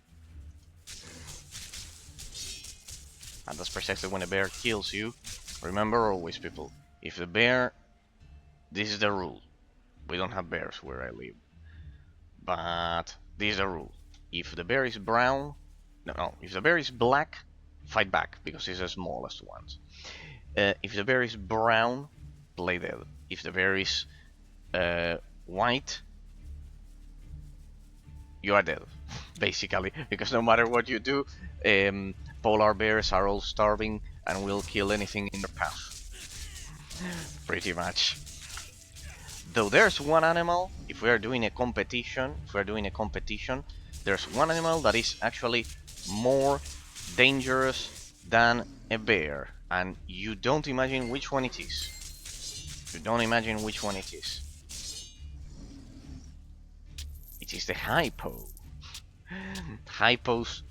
and that's precisely when a bear kills you. Remember always, people, if the bear, this is the rule. We don't have bears where I live, but this is the rule. If the bear is brown, no, if the bear is black, fight back because it's the smallest ones. If the bear is brown, play dead. If the bear is white, you are dead, basically, because no matter what you do, polar bears are all starving and will kill anything in their path. Pretty much. Though there's one animal, if we're doing a competition, there's one animal that is actually more dangerous than a bear, and you don't imagine which one it is. You don't imagine which one it is. It is the hypo. Hypos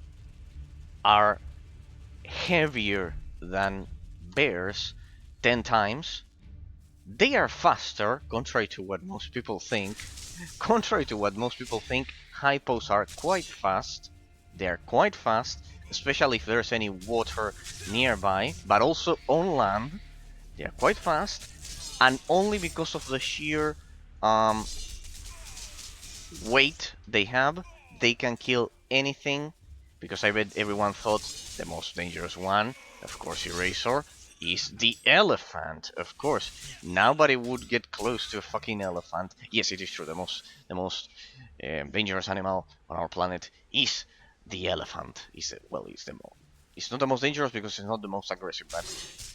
are heavier than bears 10 times. They are faster, contrary to what most people think. Hypos are quite fast. They are quite fast, especially if there's any water nearby, but also on land. They are quite fast, and only because of the sheer weight they have, they can kill anything. Because I bet everyone thought the most dangerous one, of course, Eraser, is the elephant. Of course, nobody would get close to a fucking elephant. Yes, it is true. The most dangerous animal on our planet is the elephant. It's not the most dangerous because it's not the most aggressive, but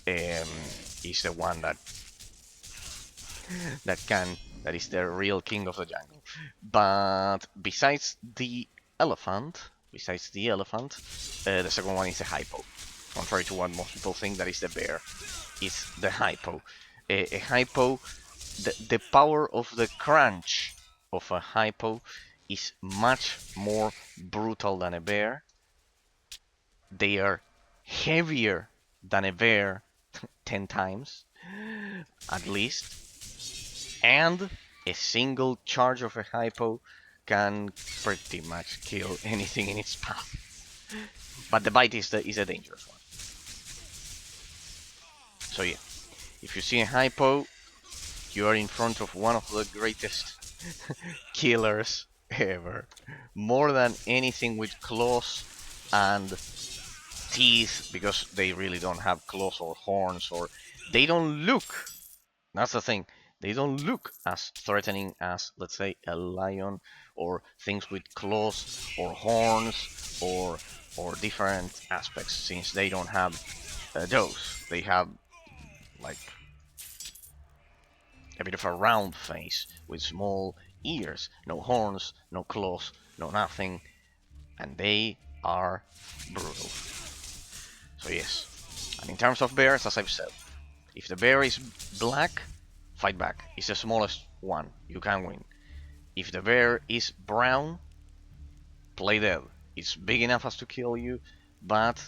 it's the one that is the real king of the jungle. But besides the elephant, the second one is a hypo. Contrary to what most people think, that is the bear. It's the hypo. A hypo, the power of the crunch of a hypo is much more brutal than a bear. They are heavier than a bear 10 times, at least. And a single charge of a hypo can pretty much kill anything in its path. But the bite is a dangerous one. So yeah, if you see a hypo, you are in front of one of the greatest killers ever. More than anything with claws and teeth, because they really don't have claws or horns, or they don't look. That's the thing. They don't look as threatening as, let's say, a lion or things with claws or horns or different aspects, since they don't have those. They have like a bit of a round face with small ears, no horns, no claws, no nothing, and they are brutal. So yes, and in terms of bears, as I've said, if the bear is black, fight back. It's the smallest one, you can win. If the bear is brown, play dead. It's big enough as to kill you, but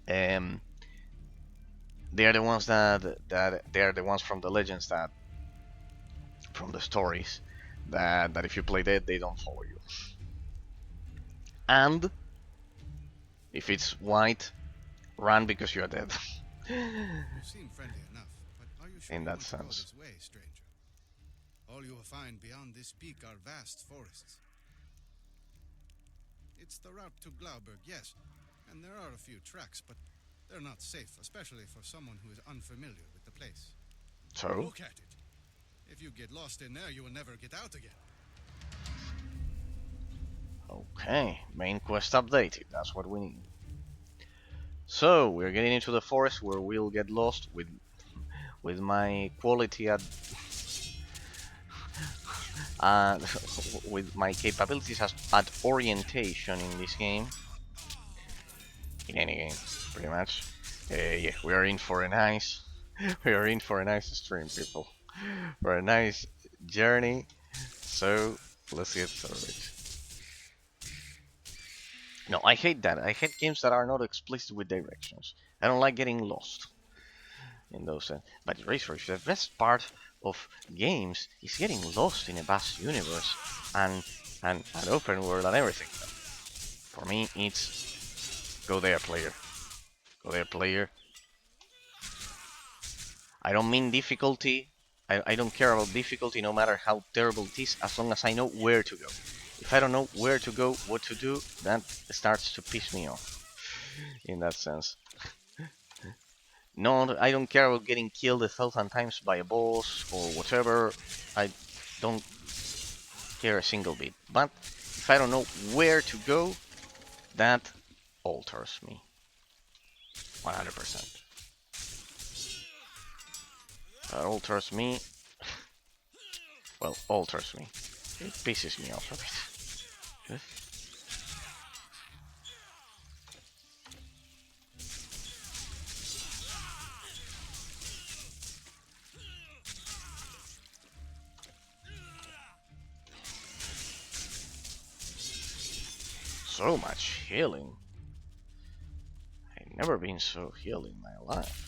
they are the ones that they are the ones from the legends, that from the stories, that if you play dead, they don't follow you. And if it's white, run because you are dead. You seem friendly enough, but are you sure In you that want to go sense. this way, stranger? All you will find beyond this peak are vast forests. It's the route to Glauberg, yes, and there are a few tracks, but they're not safe, especially for someone who is unfamiliar with the place. So, Look at it. If you get lost in there, you will never get out again. okay, main quest updated. That's what we need. So we're getting into the forest where we'll get lost with my quality at with my capabilities at orientation in this game. In any game, pretty much. Yeah, we are in for a nice stream, people. For a nice journey. So let's get started. No, I hate that. I hate games that are not explicit with directions. I don't like getting lost in those. But Razor, the best part of games is getting lost in a vast universe and an open world and everything. For me, it's Go there, player. Go there, player. I don't mean difficulty. I don't care about difficulty, no matter how terrible it is, as long as I know where to go. If I don't know where to go, what to do, that starts to piss me off. In that sense. No, I don't care about getting killed 1,000 times by a boss or whatever. I don't care a single bit. But if I don't know where to go, that alters me. 100%. That alters me. Well, alters me. It pisses me off a bit. So much healing. I've never been so healed in my life.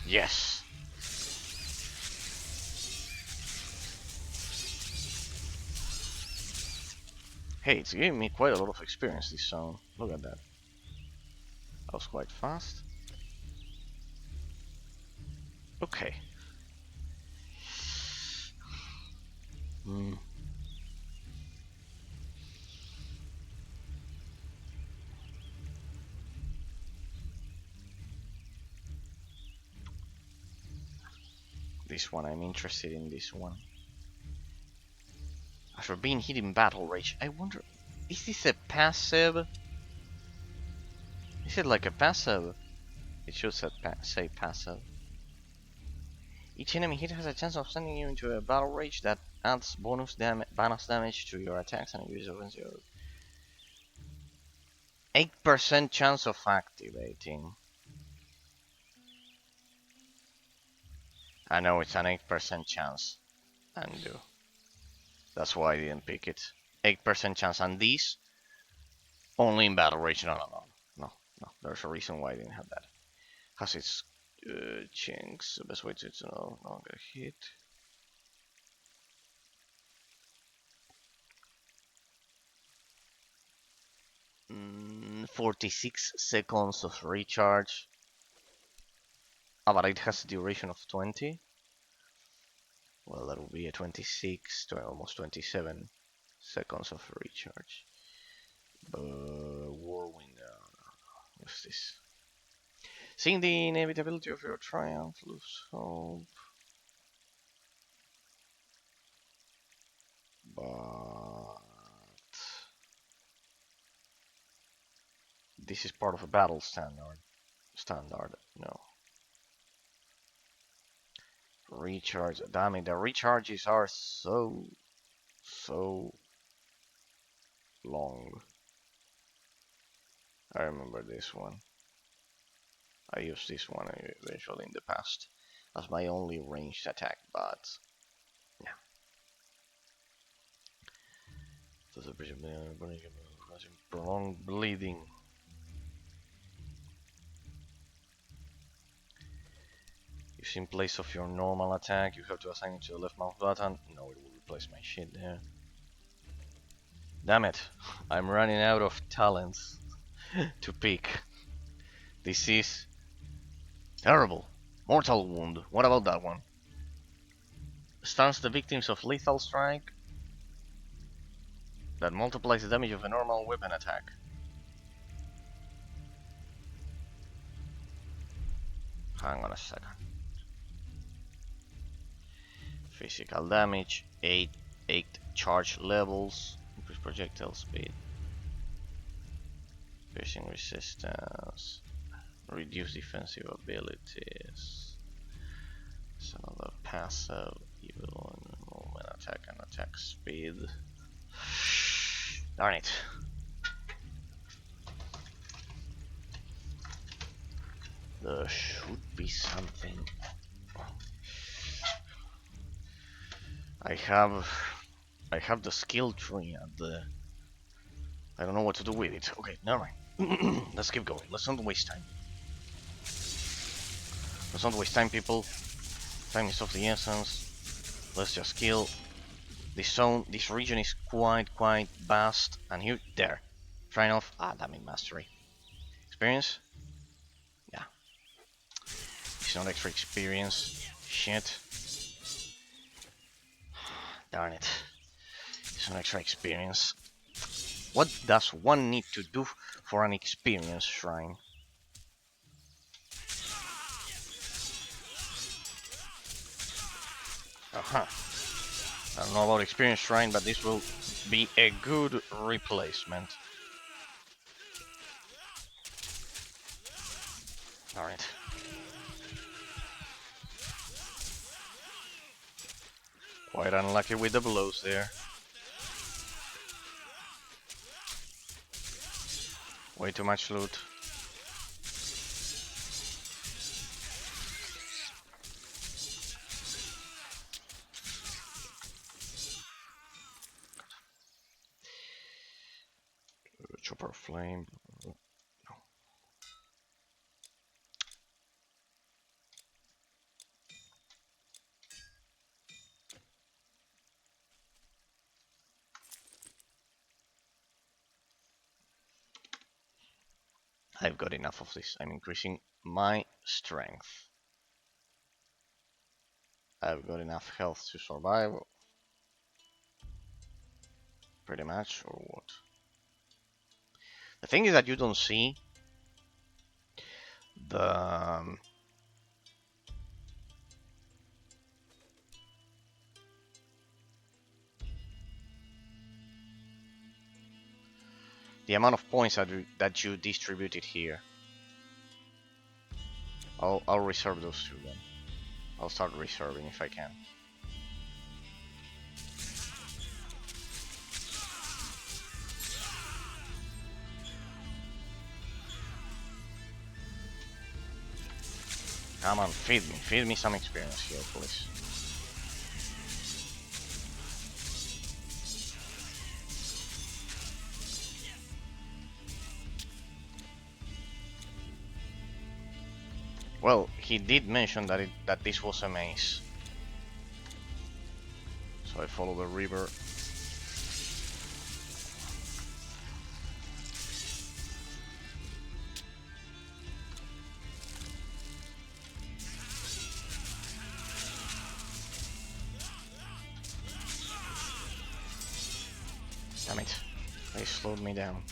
Yes. Hey, it's giving me quite a lot of experience, this zone. Look at that. That was quite fast. Okay. This one, I'm interested in this one. After being hit in battle rage, I wonder, is this a passive? Is it like a passive? It should say passive. Each enemy hit has a chance of sending you into a battle rage that adds bonus damage to your attacks and increases offensive. 8% chance of activating. I know it's an 8% chance. Undo. That's why I didn't pick it. 8% chance, and these only in battle rage. No. There's a reason why I didn't have that. Has its chinks. The best way to not get hit. Mm, 46 seconds of recharge. Ah, but it has a duration of 20. Well, that will be a 26 to almost 27 seconds of recharge. Whirlwind. What's this? Seeing the inevitability of your triumph, lose hope. But this is part of a battle standard. No. Recharge. Damn it, the recharges are so long. I remember this one. I used this one eventually in the past as my only ranged attack, but yeah. Prolonged bleeding. If in place of your normal attack, you have to assign it to the left mouse button. No, it will replace my shit there. Damn it, I'm running out of talents to pick. This is terrible. Mortal Wound. What about that one? Stuns the victims of lethal strike. That multiplies the damage of a normal weapon attack. Hang on a second. Physical damage, 8 charge levels, increase projectile speed, piercing resistance, reduce defensive abilities. It's another passive, evil movement attack and attack speed. Darn it. There should be something. I have I have the skill tree at the... I don't know what to do with it. Okay, never mind. Let's keep going. Let's not waste time. Let's not waste time, people. Time is of the essence. Let's just kill this zone. This region is quite vast. And here, there. Trying off. Ah, damn it, mastery. Experience? Yeah. It's not extra experience. Shit. Darn it. It's not extra experience. What does one need to do for an experience shrine? I don't know about experience shrine, but this will be a good replacement. Alright. Quite unlucky with the blows there. Way too much loot. Chopper flame. No. I've got enough of this. I'm increasing my strength. I've got enough health to survive. Pretty much, or what? The thing is that you don't see the amount of points that you distributed here. I'll reserve those two then. I'll start reserving if I can. Come on, feed me some experience here, please. Well, he did mention that this was a maze. So I follow the river. Damn it. They slowed me down.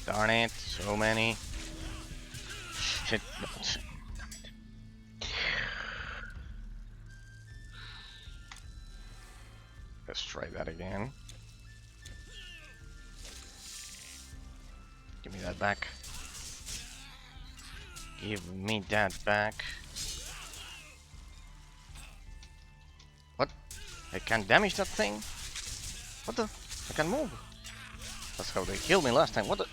Darn it, so many. Shit. Damn it. Let's try that again. Give me that back. Give me that back. What? I can't damage that thing? What the? I can move. That's how they killed me last time. What the?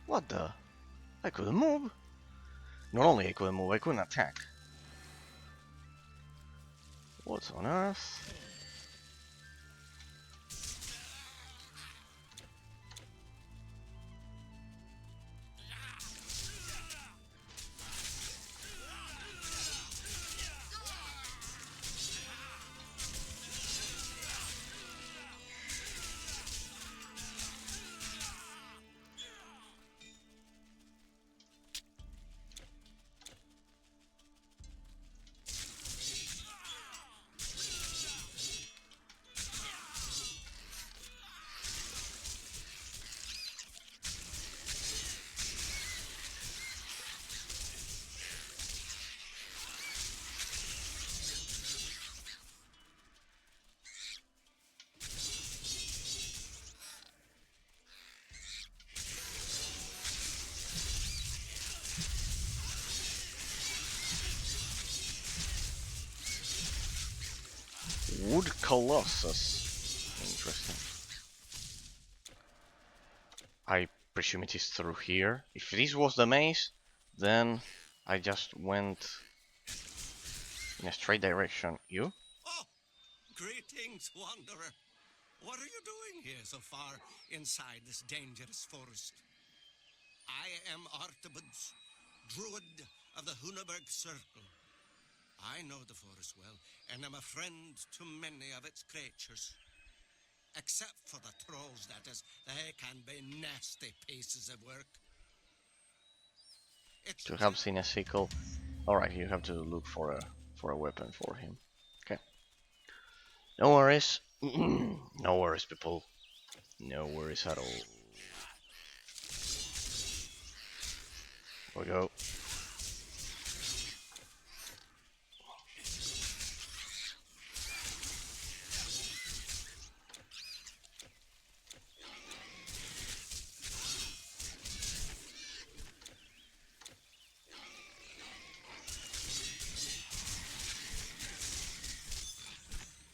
What the? I couldn't move. Not only I couldn't move, I couldn't attack. What on earth? Wood Colossus. Interesting. I presume it is through here. If this was the maze, then I just went in a straight direction. You? Oh, Greetings, wanderer. What are you doing here so far inside this dangerous forest? I am Artebud's, druid of the Hunaberg Circle. I know the forest well, and am a friend to many of its creatures. Except for the trolls, that is. They can be nasty pieces of work. To have seen a sequel. Alright, you have to look for a weapon for him. Okay. No worries. No worries, people. No worries at all. Here we go.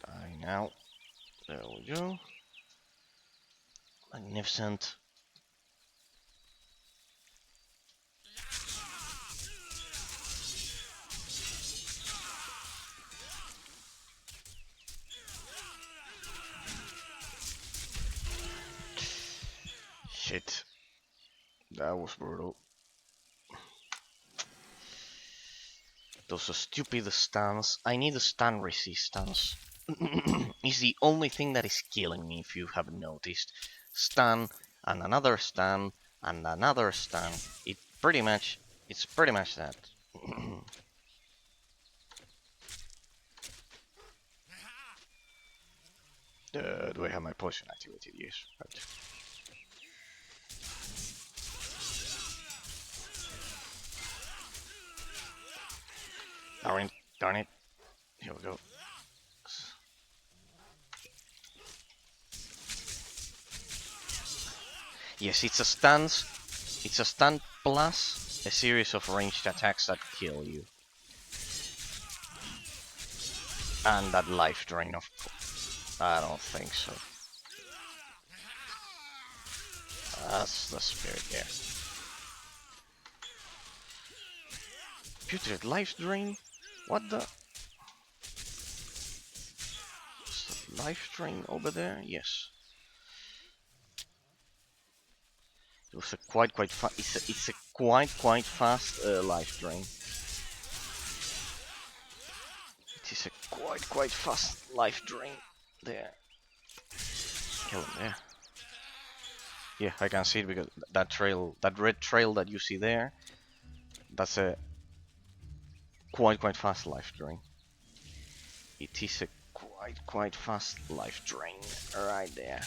Die now. There we go. Magnificent. Shit. That was brutal. Those stupid stuns. I need a stun resistance. It's the only thing that is killing me, if you haven't noticed. Stun, and another stun, and another stun. It's pretty much that. Do I have my potion activated? Yes. Right. Darn it. Here we go. Yes, it's a stun plus a series of ranged attacks that kill you. And that life drain, of course. I don't think so. That's the spirit there. Putrid life drain? What the? Is the life drain over there? Yes. It was a quite fast. It's a quite fast life drain. It is a quite fast life drain. There. Kill him there. Yeah, I can see it because that trail, that red trail that you see there, that's a quite fast life drain. It is a quite fast life drain right there.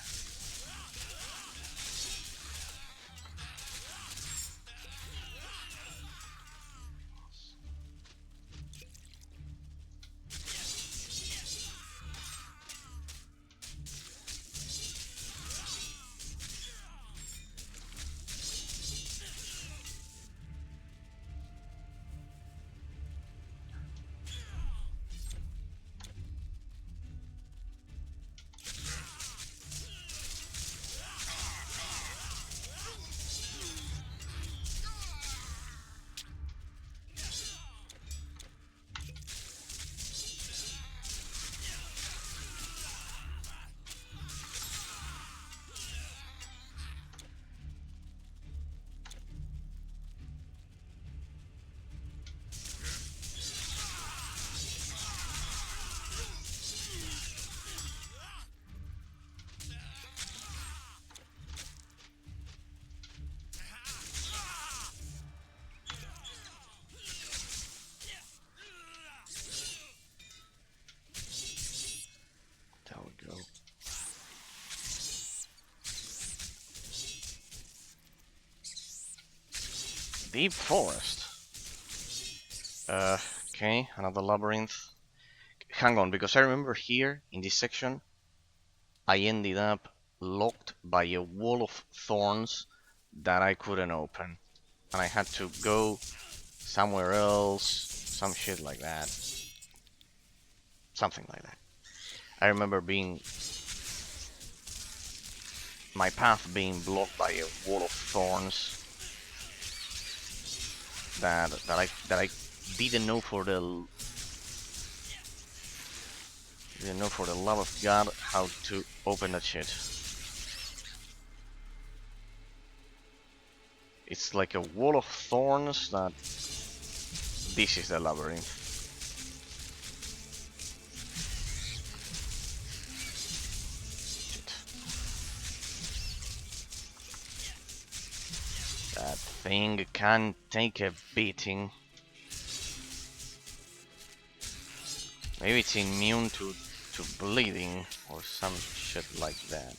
There we go. Deep forest. Okay, another labyrinth. Hang on, because I remember here in this section, I ended up locked by a wall of thorns that I couldn't open, and I had to go somewhere else, some shit like that, something like that. I remember my path being blocked by a wall of thorns that I didn't know for the You know, for the love of God, how to open that shit. It's like a wall of thorns that... This is the labyrinth. Shit. That thing can take a beating. Maybe it's immune to bleeding or some shit like that.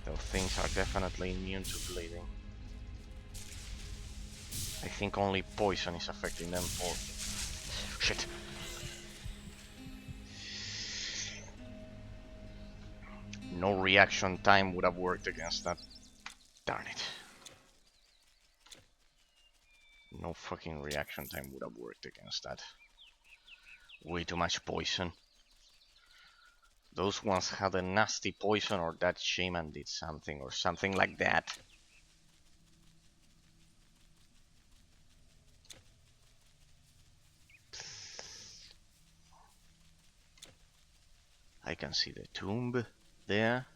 Those things are definitely immune to bleeding. I think only poison is affecting them for... Shit! No reaction time would have worked against that. Darn it. No fucking reaction time would have worked against that. Way too much poison. Those ones had a nasty poison, or that shaman did something or something like that. I can see the tomb there.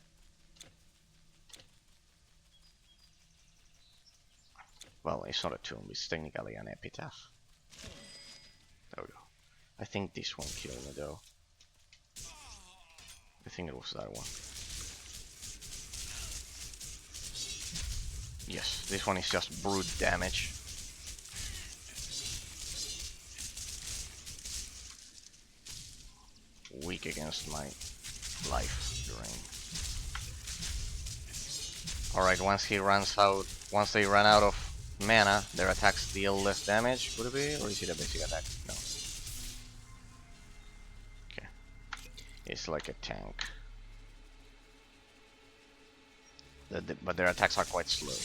Well, it's not a tomb, it's technically an epitaph. There we go. I think this one killed me though. I think it was that one. Yes, this one is just brute damage. Weak against my life drain. Alright, once they run out of mana, their attacks deal less damage, could it be? Or is it a basic attack? No. Okay. It's like a tank. But their attacks are quite slow.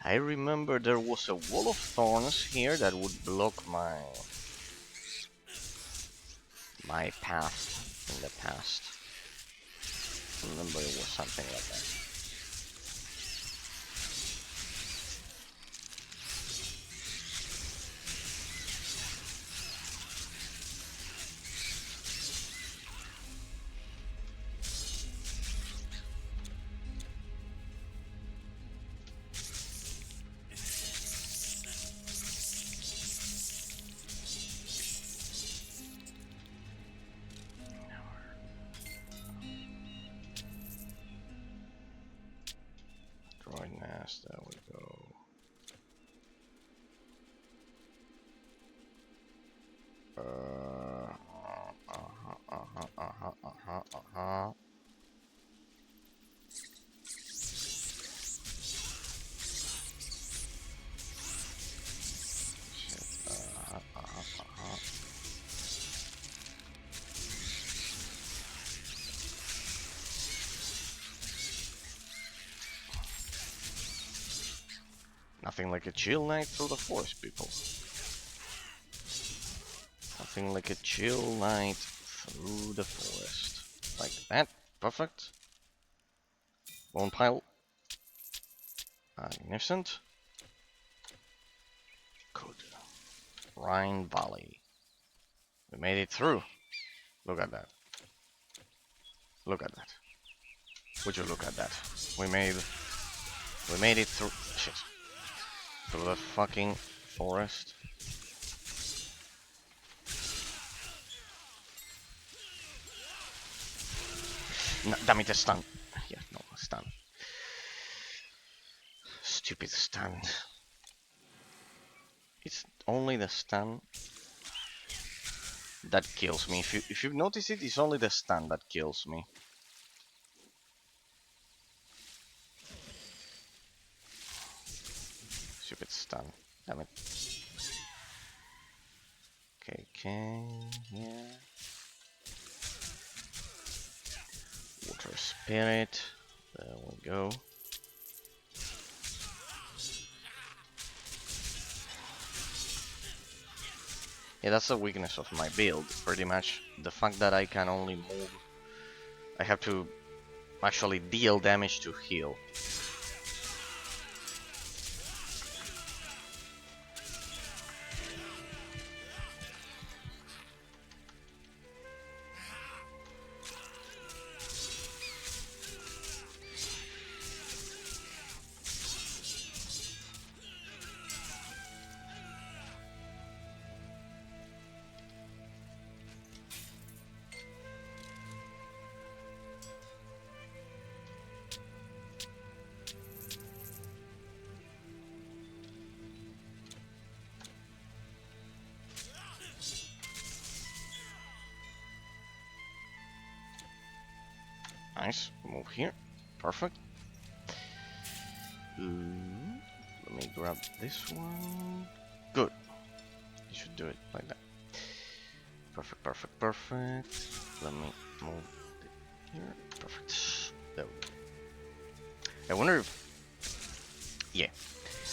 I remember there was a wall of thorns here that would block my path in the past. I remember it was something like that. There we go. Nothing like a chill night through the forest, people. Nothing like a chill night through the forest. Like that. Perfect. Bone pile. Magnificent. Good. Rhine Valley. We made it through. Look at that. Look at that. Would you look at that? We made it through. Shit. Through the fucking forest. No, damn it, a stun. Yeah, no, a stun. Stupid stun. It's only the stun that kills me. If you notice it, it's only the stun that kills me. Stupid stun. Damn it. Okay, yeah. Water spirit. There we go. Yeah, that's the weakness of my build, pretty much. The fact that I can only move. I have to actually deal damage to heal. Nice. Move here. Perfect. Let me grab this one. Good. You should do it like that. Perfect, perfect, perfect. Let me move it here. Perfect. There we go. I wonder if... Yeah.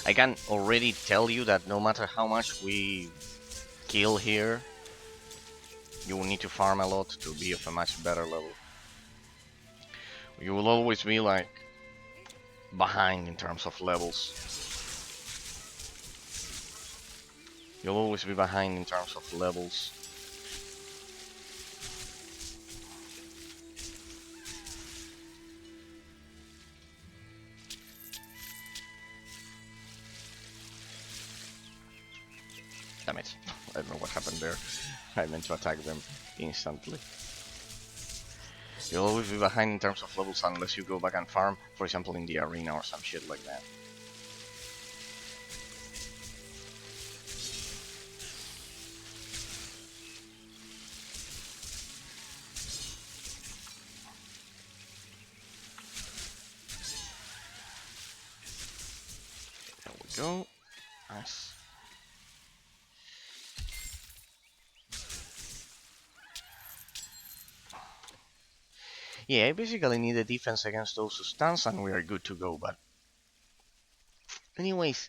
I can already tell you that no matter how much we kill here, you will need to farm a lot to be of a much better level. You will always be like behind in terms of levels. You'll always be behind in terms of levels. Damn it. I don't know what happened there. I meant to attack them instantly. You'll always be behind in terms of levels unless you go back and farm, for example in the arena or some shit like that. There we go. Nice. Yeah, I basically need a defense against those who stuns and we are good to go, but... Anyways,